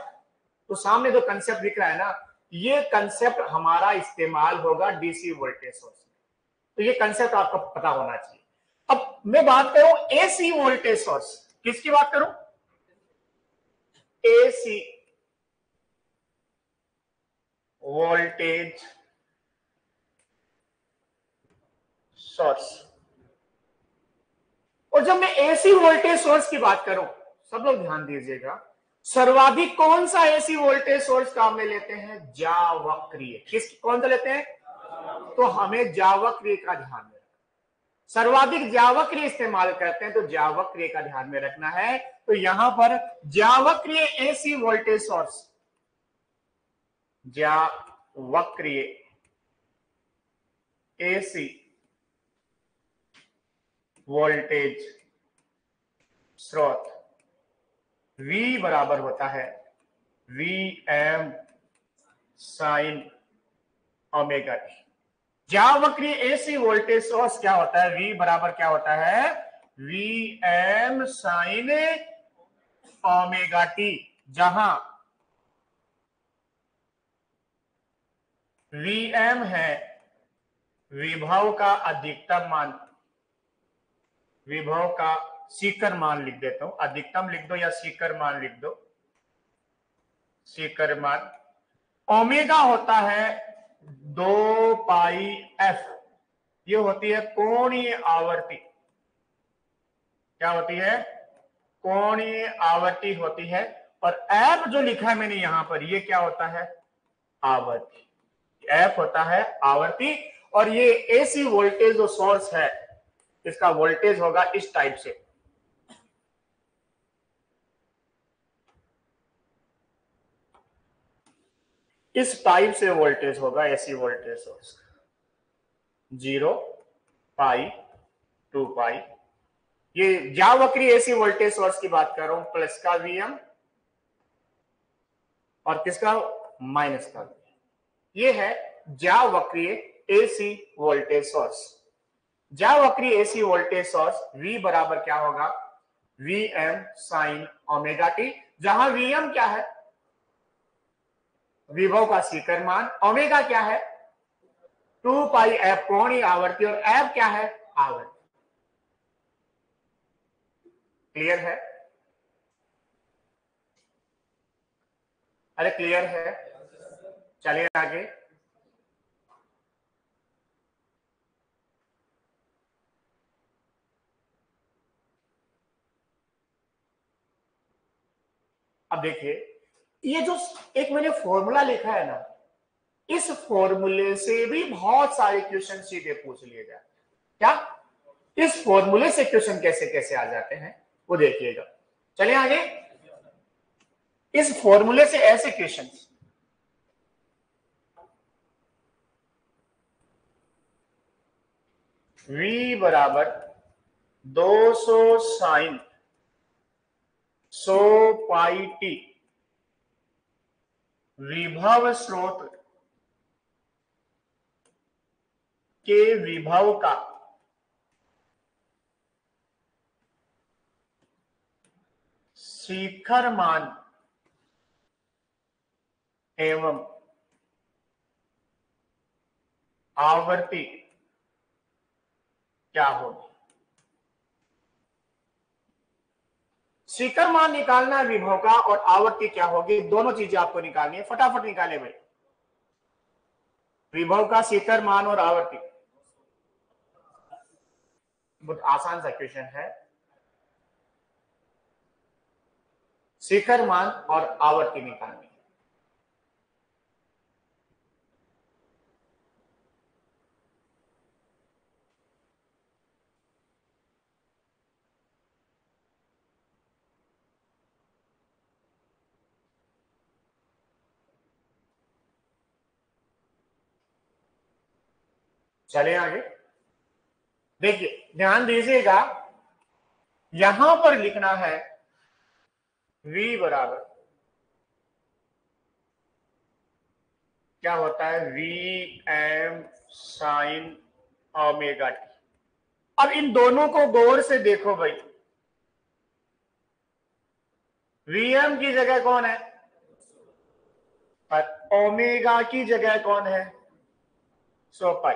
तो सामने जो कंसेप्ट दिख रहा है ना, ये कंसेप्ट हमारा इस्तेमाल होगा डीसी वोल्टेज सोर्स में, तो ये कंसेप्ट आपको पता होना चाहिए। अब मैं बात करूं एसी वोल्टेज सोर्स, किसकी बात करूं? AC voltage source. और जब मैं एसी वोल्टेज सोर्स की बात करूं, सब लोग ध्यान दीजिएगा, सर्वाधिक कौन सा एसी वोल्टेज सोर्स काम में लेते हैं? जावक्रिय। किस कौन सा लेते हैं? तो हमें जावक्रिय का ध्यान में, सर्वाधिक जावक्रिय इस्तेमाल करते हैं, तो जावक्रिय का ध्यान में रखना है। तो यहां पर जावक्रिय एसी वोल्टेज सोर्स, जावक्रिय एसी वोल्टेज स्रोत V बराबर होता है Vm साइन ओमेगा टी। जावक्रिय एसी वोल्टेज सोर्स क्या होता है? V बराबर क्या होता है? Vm साइन ओमेगा टी, जहां Vm है विभव का अधिकतम मान, विभव का शिखर मान लिख देता हूं, अधिकतम लिख दो या शिखर मान लिख दो, शिखर मान। ओमेगा होता है 2 पाई एफ, ये होती है कोणीय आवर्ती। क्या होती है? कोणीय आवर्ती होती है। और एफ जो लिखा है मैंने यहां पर, ये क्या होता है? आवर्ती। एफ होता है आवर्ती। और ये एसी वोल्टेज जो सोर्स है, इसका वोल्टेज होगा इस टाइप से, इस टाइप से वोल्टेज होगा एसी वोल्टेज सोर्स, 0 पाई 2 पाई। ये जावक्रिय एसी वोल्टेज सोर्स की बात कर रहा हूं, प्लस का Vm और किसका? माइनस का Vm। ये है जावक्रिय एसी वोल्टेज सोर्स। जावक्रिय एसी वोल्टेज सोर्स V बराबर क्या होगा? Vm साइन ओमेगा टी, जहां Vm क्या है? विभव का शिखर मान। ओमेगा क्या है? 2 पाई एफ कोणीय आवर्ती, और एफ क्या है? आवर्ती। क्लियर है? अरे क्लियर है? चलिए आगे। अब देखिए, ये जो एक मैंने फॉर्मूला लिखा है ना, इस फॉर्मूले से भी बहुत सारे क्वेश्चन सीधे पूछ लिए जाते हैं। क्या इस फॉर्मूले से क्वेश्चन कैसे कैसे आ जाते हैं, वो देखिएगा। चलिए आगे। इस फॉर्मूले से ऐसे क्वेश्चन, V बराबर 200 साइन 100 पाई टी, विभव स्रोत के विभव का शिखर मान एवं आवर्ती क्या होगी? शिखर मान निकालना है विभव का, और आवर्ती क्या होगी, दोनों चीजें आपको निकालनी है। फटाफट निकाले भाई, विभव का शिखर मान और आवर्ती। बहुत आसान सा क्वेश्चन है। शिखर मान और आवर्ती निकालनी है। चले आगे। देखिए ध्यान दीजिएगा, यहां पर लिखना है V बराबर क्या होता है? Vm sine omega T. अब इन दोनों को गौर से देखो भाई, Vm की जगह कौन है और ओमेगा की जगह कौन है? 100 पाई।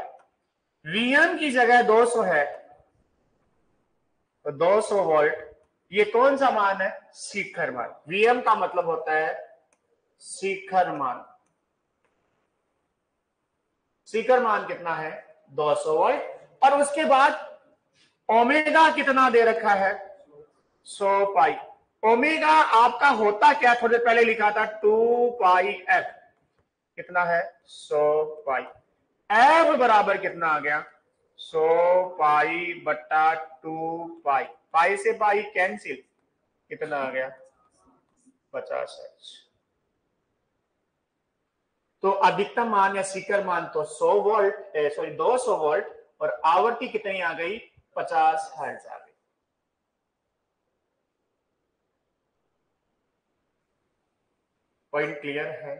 Vm की जगह 200 है तो 200 वोल्ट, ये कौन सा मान है? शिखर मान। वीएम का मतलब होता है शिखर मान। शिखर मान कितना है? 200 वोल्ट। और उसके बाद ओमेगा कितना दे रखा है? 100 पाई। ओमेगा आपका होता क्या, थोड़े पहले लिखा था 2 पाई एफ। कितना है? 100 पाई। एफ बराबर कितना आ गया? 100 पाई बट्टा 2 पाई। पाई से पाई कैंसिल, कितना आ गया? 50 हर्ट्ज। तो अधिकतम मान या शिखर मान तो 100 वोल्ट, सॉरी 200 वोल्ट, और आवृत्ति कितनी आ गई? 50 हर्ट्ज आ गई। पॉइंट क्लियर है?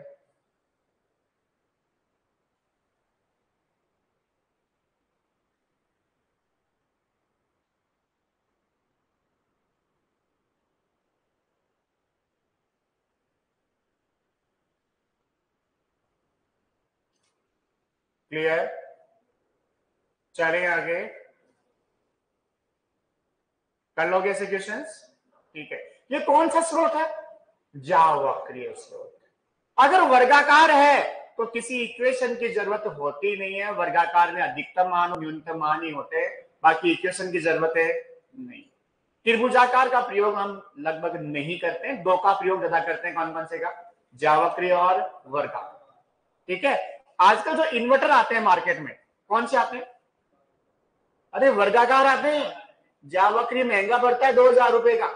क्लियर? चलें आगे, कर लोगे ऐसे क्वेश्चंस? ठीक है। ये कौन सा स्रोत है? जावक्रीय स्रोत। अगर वर्गाकार है तो किसी इक्वेशन की जरूरत होती नहीं है। वर्गाकार में अधिकतम मान और न्यूनतम मान ही होते हैं, बाकी इक्वेशन की जरूरत है नहीं। त्रिभुजाकार का प्रयोग हम लगभग नहीं करते हैं, दो का प्रयोग ज्यादा करते हैं। कौन कौन से का? जावक्रीय और वर्गाकार। ठीक है। आजकल जो इन्वर्टर आते हैं मार्केट में, कौन से आते हैं? अरे वर्गाकार आते हैं। जावक्रीय महंगा पड़ता है 2000 रुपए का,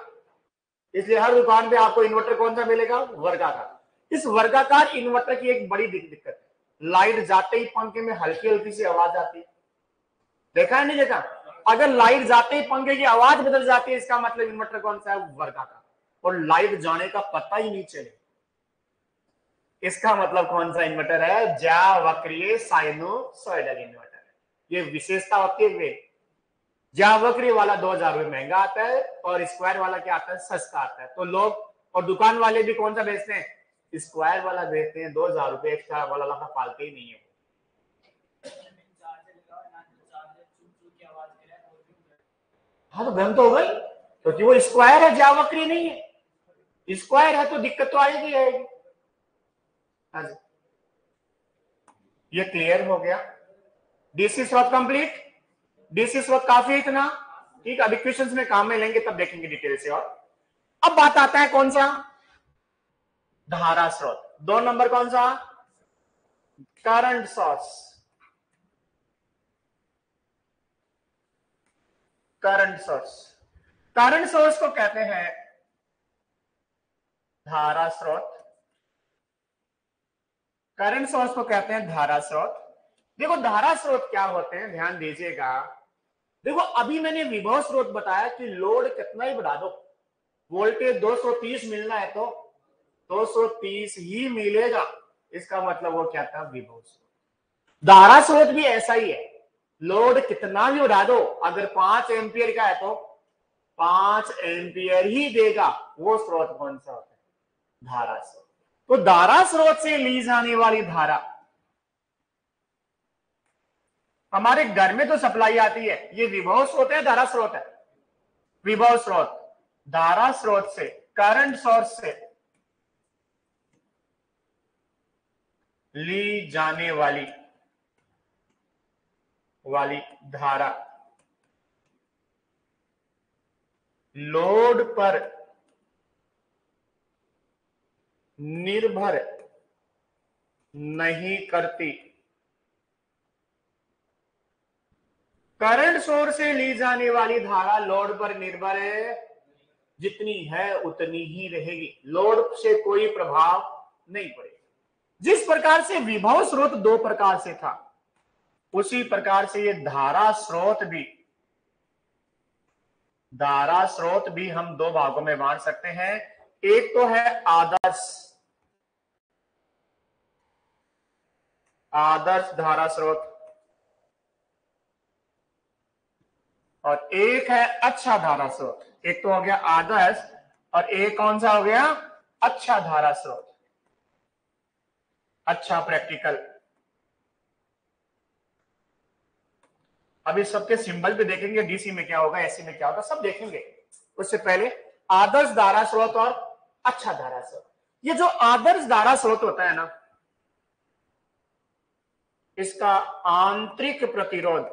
इसलिए हर दुकान पे आपको इन्वर्टर कौन सा मिलेगा? वर्गाकार। इस वर्गाकार इन्वर्टर की एक बड़ी दिक्कत है, लाइट जाते ही पंखे में हल्की हल्की सी आवाज आती है। देखा है नहीं देखा? अगर लाइट जाते ही पंखे की आवाज बदल जाती है, इसका मतलब इन्वर्टर कौन सा है? वर्गाकार। और लाइट जाने का पता ही नहीं चले, इसका मतलब कौन सा इन्वर्टर है? जावक्रीय साइनोसॉइडल इन्वर्टर है। ये विशेषता होती है वे। जावक्रीय वाला 2000 रुपए महंगा आता है और स्क्वायर वाला क्या आता है? सस्ता आता है। तो लोग और दुकान वाले भी कौन सा बेचते हैं? स्क्वायर वाला बेचते हैं। 2000 रुपए एक्स्ट्रा वाला लाना पालते ही नहीं है। हाँ तो भ्रम तो हो गई, क्योंकि वो स्क्वायर है, जावक्रीय नहीं है। स्क्वायर है तो दिक्कत तो आएगी आएगी। हाँ जी, ये क्लियर हो गया। डीसी स्रोत कंप्लीट। डीसी स्रोत काफी है इतना। ठीक, अभी क्वेश्चंस में काम में लेंगे तब देखेंगे डिटेल से। और अब बात आता है कौन सा? धारा स्रोत। 2 नंबर कौन सा? Current source. Current source. Current source को कहते हैं धारा स्रोत। करंट सोर्स को कहते हैं धारा स्रोत। देखो धारा स्रोत क्या होते हैं, ध्यान दीजिएगा। देखो अभी मैंने विभव स्रोत बताया कि लोड कितना ही बढ़ा दो, वोल्टेज 230 मिलना है तो 230 ही मिलेगा। इसका मतलब वो क्या था? विभव स्रोत। धारा स्रोत भी ऐसा ही है, लोड कितना भी बढ़ा दो, अगर 5 एम्पियर का है तो 5 एम्पियर ही देगा। वो स्रोत कौन सा होता है? धारा स्रोत। तो धारा स्रोत से ली जाने वाली धारा, हमारे घर में तो सप्लाई आती है, ये विभव स्रोत है धारा स्रोत है? विभव स्रोत। धारा स्रोत से, करंट सोर्स से ली जाने वाली धारा लोड पर निर्भर नहीं करती। करंट सोर्स से ली जाने वाली धारा लोड पर निर्भर है, जितनी है उतनी ही रहेगी, लोड से कोई प्रभाव नहीं पड़ेगा। जिस प्रकार से विभव स्रोत 2 प्रकार से था, उसी प्रकार से ये धारा स्रोत भी हम 2 भागों में बांट सकते हैं। एक तो है आदर्श धारा स्रोत, और एक है अच्छा धारा स्रोत। एक तो हो गया आदर्श, और एक कौन सा हो गया? अच्छा धारा स्रोत। अच्छा प्रैक्टिकल। अभी सबके सिंबल भी देखेंगे, डीसी में क्या होगा, एसी में क्या होगा, सब देखेंगे। उससे पहले आदर्श धारा स्रोत और अच्छा धारा स्रोत। ये जो आदर्श धारा स्रोत होता है ना, इसका आंतरिक प्रतिरोध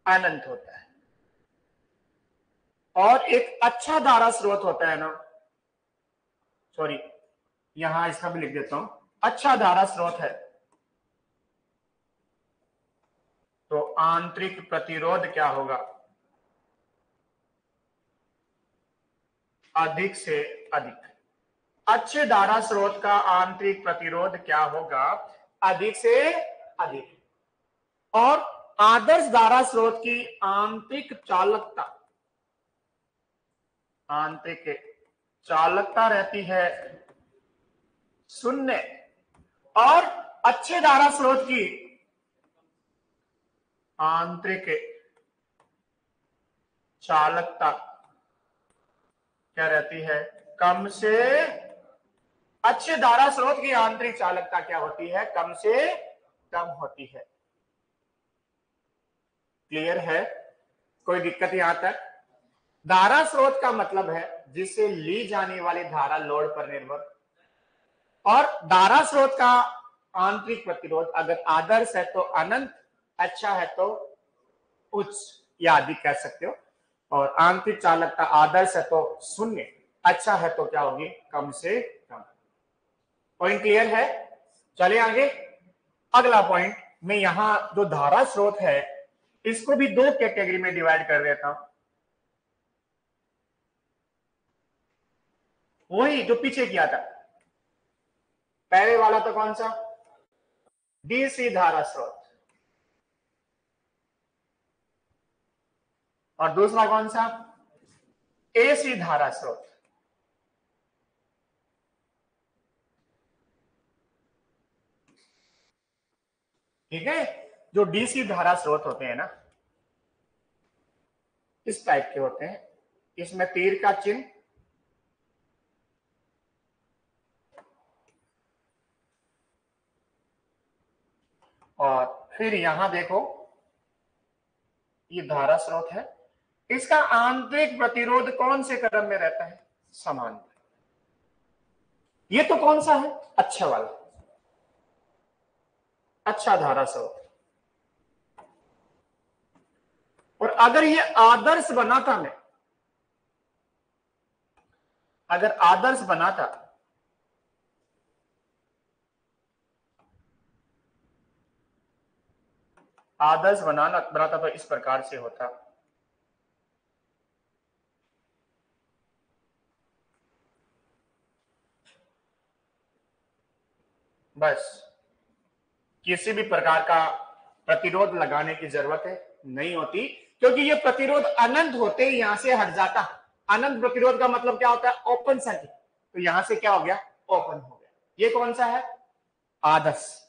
अनंत होता है। और एक अच्छा धारा स्रोत होता है ना, सॉरी यहां इसका भी लिख देता हूं, अच्छा धारा स्रोत है तो आंतरिक प्रतिरोध क्या होगा, अधिक से अधिक। अच्छे धारा स्रोत का आंतरिक प्रतिरोध क्या होगा, अधिक से अधिक। और आदर्श धारा स्रोत की आंतरिक चालकता रहती है 0। और अच्छे धारा स्रोत की आंतरिक चालकता क्या रहती है, कम से। अच्छे धारा स्रोत की आंतरिक चालकता क्या होती है, कम से कम होती है। क्लियर है, कोई दिक्कत यहां तक? धारा स्रोत का मतलब है जिससे ली जाने वाली धारा लोड पर निर्भर। और धारा स्रोत का आंतरिक प्रतिरोध अगर आदर्श है तो अनंत, अच्छा है तो उच्च या अधिक कह सकते हो। और आंतरिक चालकता आदर्श है तो 0, अच्छा है तो क्या होगी, कम से कम। पॉइंट क्लियर है? चलिए आगे। अगला पॉइंट, मैं यहां जो धारा स्रोत है इसको भी 2 कैटेगरी में डिवाइड कर देता हूं। वही जो पीछे किया था, पहले वाला तो कौन सा, डीसी धारा स्रोत, और दूसरा कौन सा, एसी धारा स्रोत। ठीक है, जो डीसी धारा स्रोत होते हैं ना, इस टाइप के होते हैं। इसमें तीर का चिन्ह, और फिर यहां देखो ये धारा स्रोत है, इसका आंतरिक प्रतिरोध कौन से क्रम में रहता है, समान। ये तो कौन सा है, अच्छा वाला, अच्छा धारा स्रोत। और अगर ये आदर्श बना था, मैं अगर आदर्श बना था, बनाता तो इस प्रकार से होता। बस किसी भी प्रकार का प्रतिरोध लगाने की जरूरत है नहीं होती, क्योंकि ये प्रतिरोध अनंत होते ही यहां से हट जाता। अनंत प्रतिरोध का मतलब क्या होता है, ओपन सर्किट। तो यहां से क्या हो गया, ओपन हो गया। ये कौन सा है, आदर्श।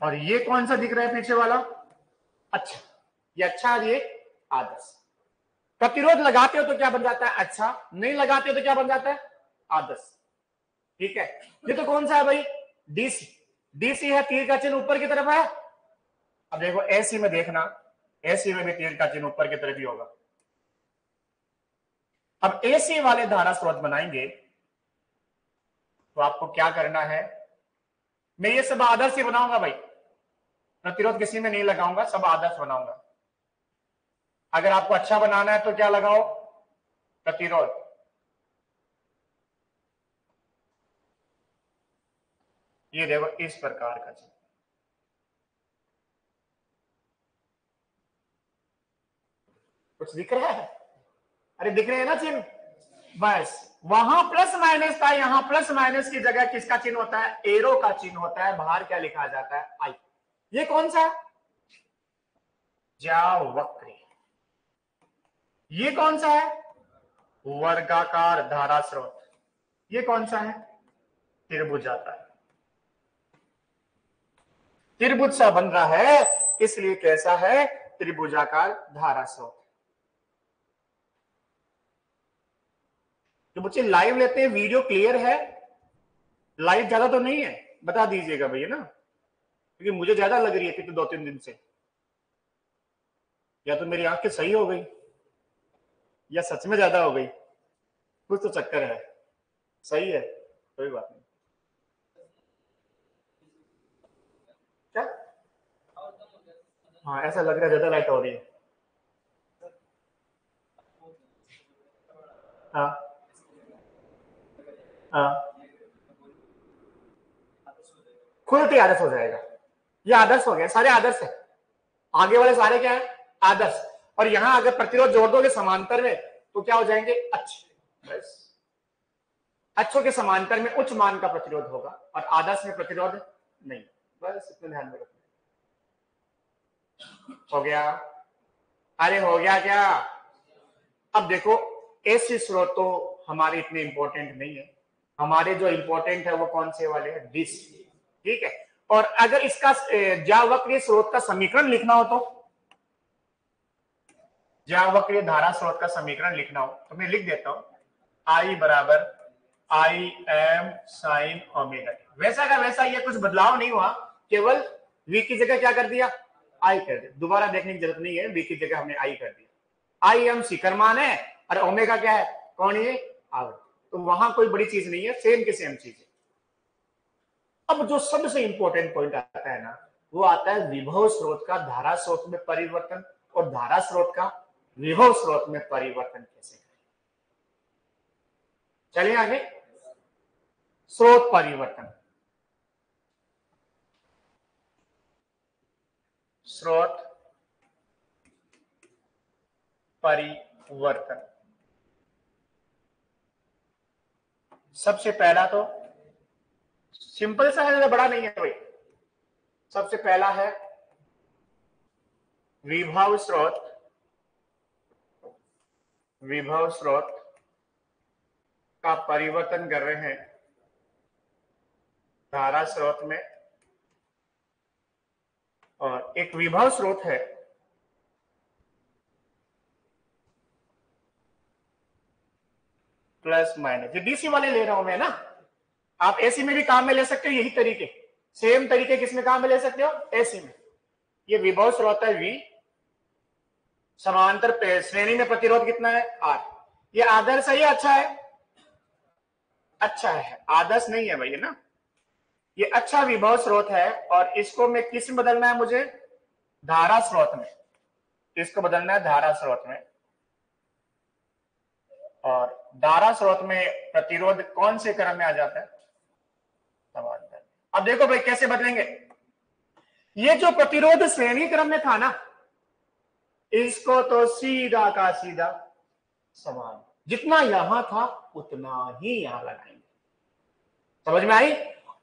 और ये कौन सा दिख रहा है पीछे वाला, अच्छा। ये अच्छा है, ये आदर्श। प्रतिरोध लगाते हो तो क्या बन जाता है, अच्छा। नहीं लगाते हो तो क्या बन जाता है, आदर्श। ठीक है, ये तो कौन सा है भाई, डीसी। डीसी है, तीर का चिन्ह ऊपर की तरफ है। अब देखो एसी में देखना, एसी में भी तीर का चिन्ह ऊपर की तरफ ही होगा। अब एसी वाले धारा स्रोत बनाएंगे तो आपको क्या करना है, मैं ये सब आदर्श ही बनाऊंगा भाई, प्रतिरोध किसी में नहीं लगाऊंगा, सब आदर्श बनाऊंगा। अगर आपको अच्छा बनाना है तो क्या लगाओ, प्रतिरोध। ये देखो इस प्रकार का चिन्ह, कुछ दिख रहा है, अरे दिख रहे हैं ना चिन्ह। बस वहां प्लस माइनस था, यहां प्लस माइनस की जगह किसका चिन्ह होता है, एरो का चिन्ह होता है। बाहर क्या लिखा जाता है, आई। ये कौन सा है, ज्यावक्री। ये कौन सा है, वर्गाकार धारा स्रोत। ये कौन सा है, त्रिभुजाकार। त्रिभुज सा बन रहा है, इसलिए कैसा है, त्रिभुजाकार धारा स्रोत। जो बच्चे लाइव लेते हैं वीडियो क्लियर है? लाइट ज्यादा तो नहीं है? बता दीजिएगा भैया ना, क्योंकि मुझे ज्यादा लग रही है पिछले 2-3 दिन से। या तो मेरी आंखें सही हो गई या सच में ज्यादा हो गई, कुछ तो चक्कर है। सही है, कोई बात नहीं। क्या? हाँ ऐसा लग रहा है ज्यादा लाइट हो रही है। हाँ हाँ, खुद ही आदर्श हो जाएगा। ये आदर्श हो गया, सारे आदर्श है। आगे वाले सारे क्या है? आदर्श। और यहां अगर प्रतिरोध जोड़ दोगे समांतर में तो क्या हो जाएंगे? अच्छे। बस अच्छों के समांतर में उच्च मान का प्रतिरोध होगा और आदर्श में प्रतिरोध नहीं। बस इतना ध्यान में रखना। हो गया? अरे हो गया क्या? अब देखो, ऐसे स्रोत तो हमारे इतने इंपॉर्टेंट नहीं है। हमारे जो इंपॉर्टेंट है वो कौन से वाले हैं? डिस। ठीक है। और अगर इसका ज्यावक्रीय स्रोत का समीकरण लिखना हो, तो ज्यावक्रीय धारा स्रोत का समीकरण लिखना हो तो मैं लिख देता हूं, आई बराबर आई एम साइन ओमेगा। वैसा का वैसा, ये कुछ बदलाव नहीं हुआ, केवल वी की जगह क्या कर दिया? आई कर दिया। दोबारा देखने की जरूरत नहीं है, वी की जगह हमने आई कर दिया। आई एम शिखर मान है और ओमेगा क्या है? कौन? ये आवृत्ति। तो वहां कोई बड़ी चीज नहीं है, सेम के सेम चीज है। अब जो सबसे इंपॉर्टेंट पॉइंट आता है ना, वो आता है विभव स्रोत का धारा स्रोत में परिवर्तन और धारा स्रोत का विभव स्रोत में परिवर्तन कैसे करें। चलिए आगे। स्रोत परिवर्तन। स्रोत परिवर्तन। सबसे पहला तो सिंपल सा है, ज्यादा बड़ा नहीं है भाई। सबसे पहला है विभव स्रोत। विभव स्रोत का परिवर्तन कर रहे हैं धारा स्रोत में, और एक विभव स्रोत है प्लस माइनस। ये डीसी वाले ले रहा हूं मैं ना, आप एसी में भी काम में ले सकते हो। यही तरीके, सेम तरीके किसमें काम में ले सकते हो? एसी में। ये विभव स्रोत है वी, समांतर श्रेणी में प्रतिरोध कितना है? आर। ये आदर्श है या अच्छा है? अच्छा है, आदर्श नहीं है भाई ना। ये अच्छा विभव स्रोत है और इसको मैं किस में बदलना है? मुझे धारा स्रोत में। इसको बदलना है धारा स्रोत में। और धारा स्रोत में प्रतिरोध कौन से क्रम में आ जाता है? समांतर। अब देखो भाई कैसे बदलेंगे। ये जो प्रतिरोध श्रेणी क्रम में था ना, इसको तो सीधा का सीधा समान, जितना यहां था उतना ही यहां लगाएंगे। समझ में आई?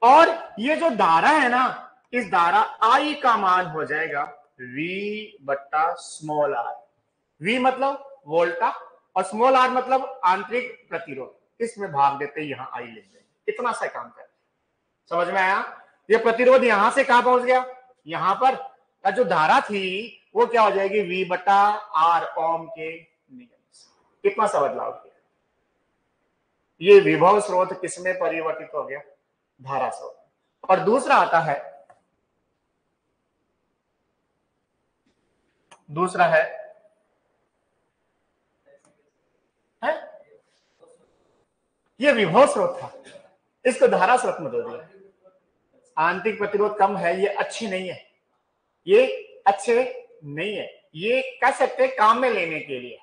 और ये जो धारा है ना, इस धारा आई का मान हो जाएगा V बट्टा स्मॉल आर। V मतलब वोल्टा और स्मॉल आर मतलब आंतरिक प्रतिरोध। इसमें भाग देते यहां आई लिख देंगे। इतना सा काम कर। समझ में आया? ये प्रतिरोध यहां से कहां पहुंच गया? यहां पर। जो धारा थी वो क्या हो जाएगी? V बट्टा आर ओम के नियम से। कितना सा बदलाव किया? ये विभव स्रोत किसमें परिवर्तित हो गया? धारा स्रोत। और दूसरा आता है, दूसरा है ये विभव स्रोत था, इसको धारा स्रोत में बदल दिया। आंतरिक प्रतिरोध कम है, ये अच्छी नहीं है, ये अच्छे नहीं है। ये कह सकते हैं काम में लेने के लिए,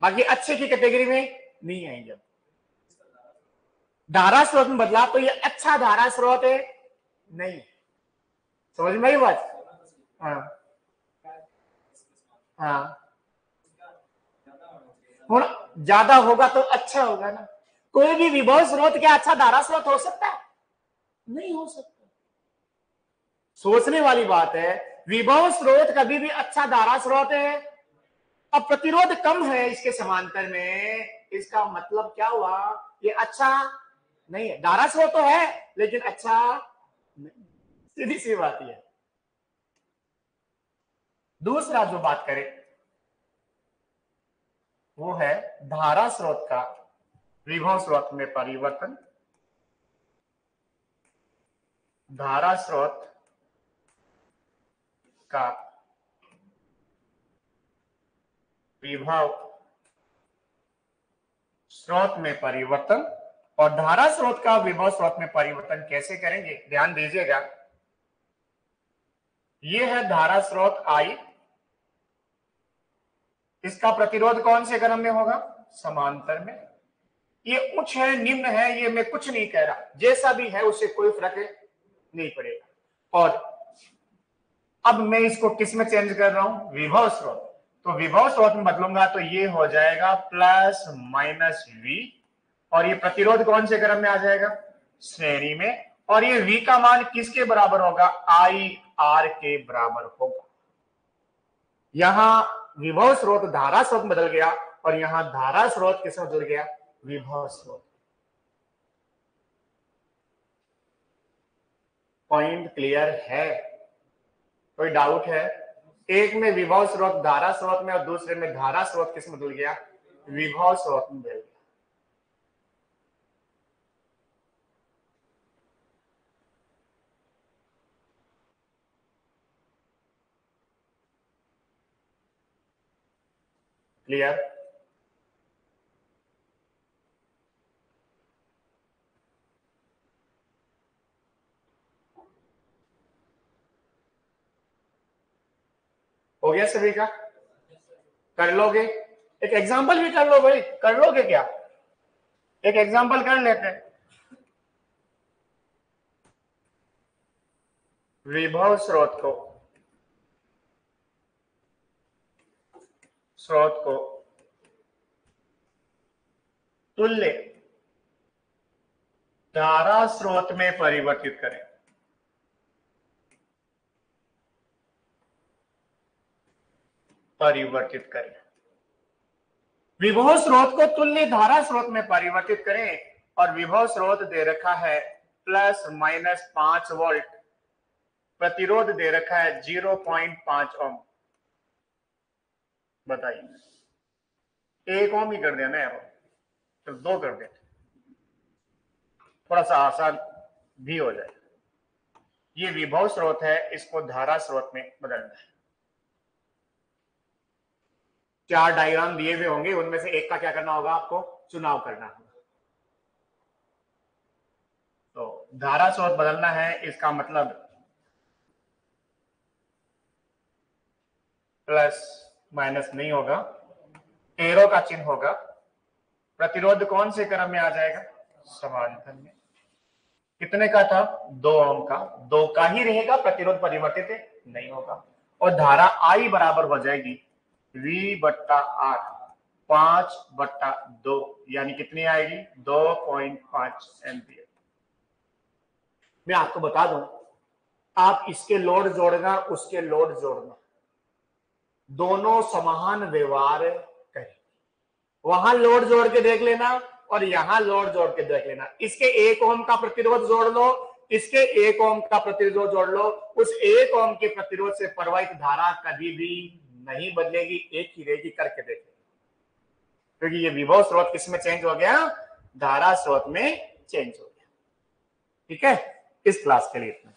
बाकी अच्छे की कैटेगरी में नहीं आएंगे। धारा स्रोत में बदला तो ये अच्छा धारा स्रोत है नहीं। समझ में आई बात? हाँ हाँ, ज्यादा होगा तो अच्छा होगा ना। कोई भी विभव स्रोत क्या अच्छा धारा स्रोत हो सकता है? नहीं हो सकता। सोचने वाली बात है। विभव स्रोत कभी भी अच्छा धारा स्रोत है। अब प्रतिरोध कम है इसके समांतर में, इसका मतलब क्या हुआ? ये अच्छा नहीं है। धारा स्रोत तो है लेकिन अच्छा नहीं। सीधी सी बात है। दूसरा जो बात करें वो है धारा स्रोत का विभव स्रोत में परिवर्तन, धारा स्रोत का विभव स्रोत में परिवर्तन। और धारा स्रोत का विभव स्रोत में परिवर्तन कैसे करेंगे, ध्यान दीजिएगा। ये है धारा स्रोत आई, इसका प्रतिरोध कौन से क्रम में होगा, समांतर में। ये उच्च है निम्न है ये मैं कुछ नहीं कह रहा, जैसा भी है उससे कोई फर्क नहीं पड़ेगा। और अब मैं इसको किस में चेंज कर रहा हूं, विभव स्रोत। तो विभव स्रोत में बदलूंगा तो ये हो जाएगा प्लस माइनस वी, और ये प्रतिरोध कौन से क्रम में आ जाएगा, श्रेणी में। और ये V का मान किसके बराबर होगा, आई आर के बराबर होगा। यहां विभव स्रोत धारा स्रोत बदल गया, और यहां धारा स्रोत किस में बदल गया, विभव स्रोत। पॉइंट क्लियर है, कोई डाउट है? एक में विभव स्रोत धारा स्रोत में और दूसरे में धारा स्रोत किस में बदल गया, विभव स्रोत में बदल गया। क्लियर? हो गया सभी का? कर लोगे? एक एग्जांपल भी कर लो भाई, कर लोगे क्या? एक एग्जांपल कर लेते हैं। विभव स्रोत को तुल्य धारा स्रोत में परिवर्तित करें। विभव स्रोत को तुल्य धारा स्रोत में परिवर्तित करें, और विभव स्रोत दे रखा है प्लस माइनस 5 वोल्ट, प्रतिरोध दे रखा है 0.5 ओम। बताइए, 1 ओम ही कर देना है, तो 2 कर देते, थोड़ा सा आसान भी हो जाए। ये विभव स्रोत है, इसको धारा स्रोत में बदलना है। 4 डायग्राम दिए हुए होंगे, उनमें से एक का क्या करना होगा, आपको चुनाव करना होगा। तो धारा स्रोत बदलना है, इसका मतलब प्लस माइनस नहीं होगा, एरो का चिन्ह होगा। प्रतिरोध कौन से क्रम में आ जाएगा, समांतर में। कितने का था, 2 ओम का, 2 का ही रहेगा, प्रतिरोध परिवर्तित नहीं होगा। और धारा आई बराबर हो जाएगी V बट्टा R, 5/2, यानी कितनी आएगी, 2.5 एम्पियर। मैं आपको बता दूं, आप इसके लोड जोड़ना, उसके लोड जोड़ना, दोनों समान व्यवहार करें। वहां लोड जोड़ के देख लेना और यहां लोड जोड़ के देख लेना। इसके 1 ओम का प्रतिरोध जोड़ लो, इसके 1 ओम का प्रतिरोध जोड़ लो, उस 1 ओम के प्रतिरोध से प्रवाहित धारा कभी भी नहीं बदलेगी, एक ही रहेगी। करके देखें, क्योंकि ये विभव स्रोत किसमें चेंज हो गया, धारा स्रोत में चेंज हो गया। ठीक है, इस क्लास के लिए इतना।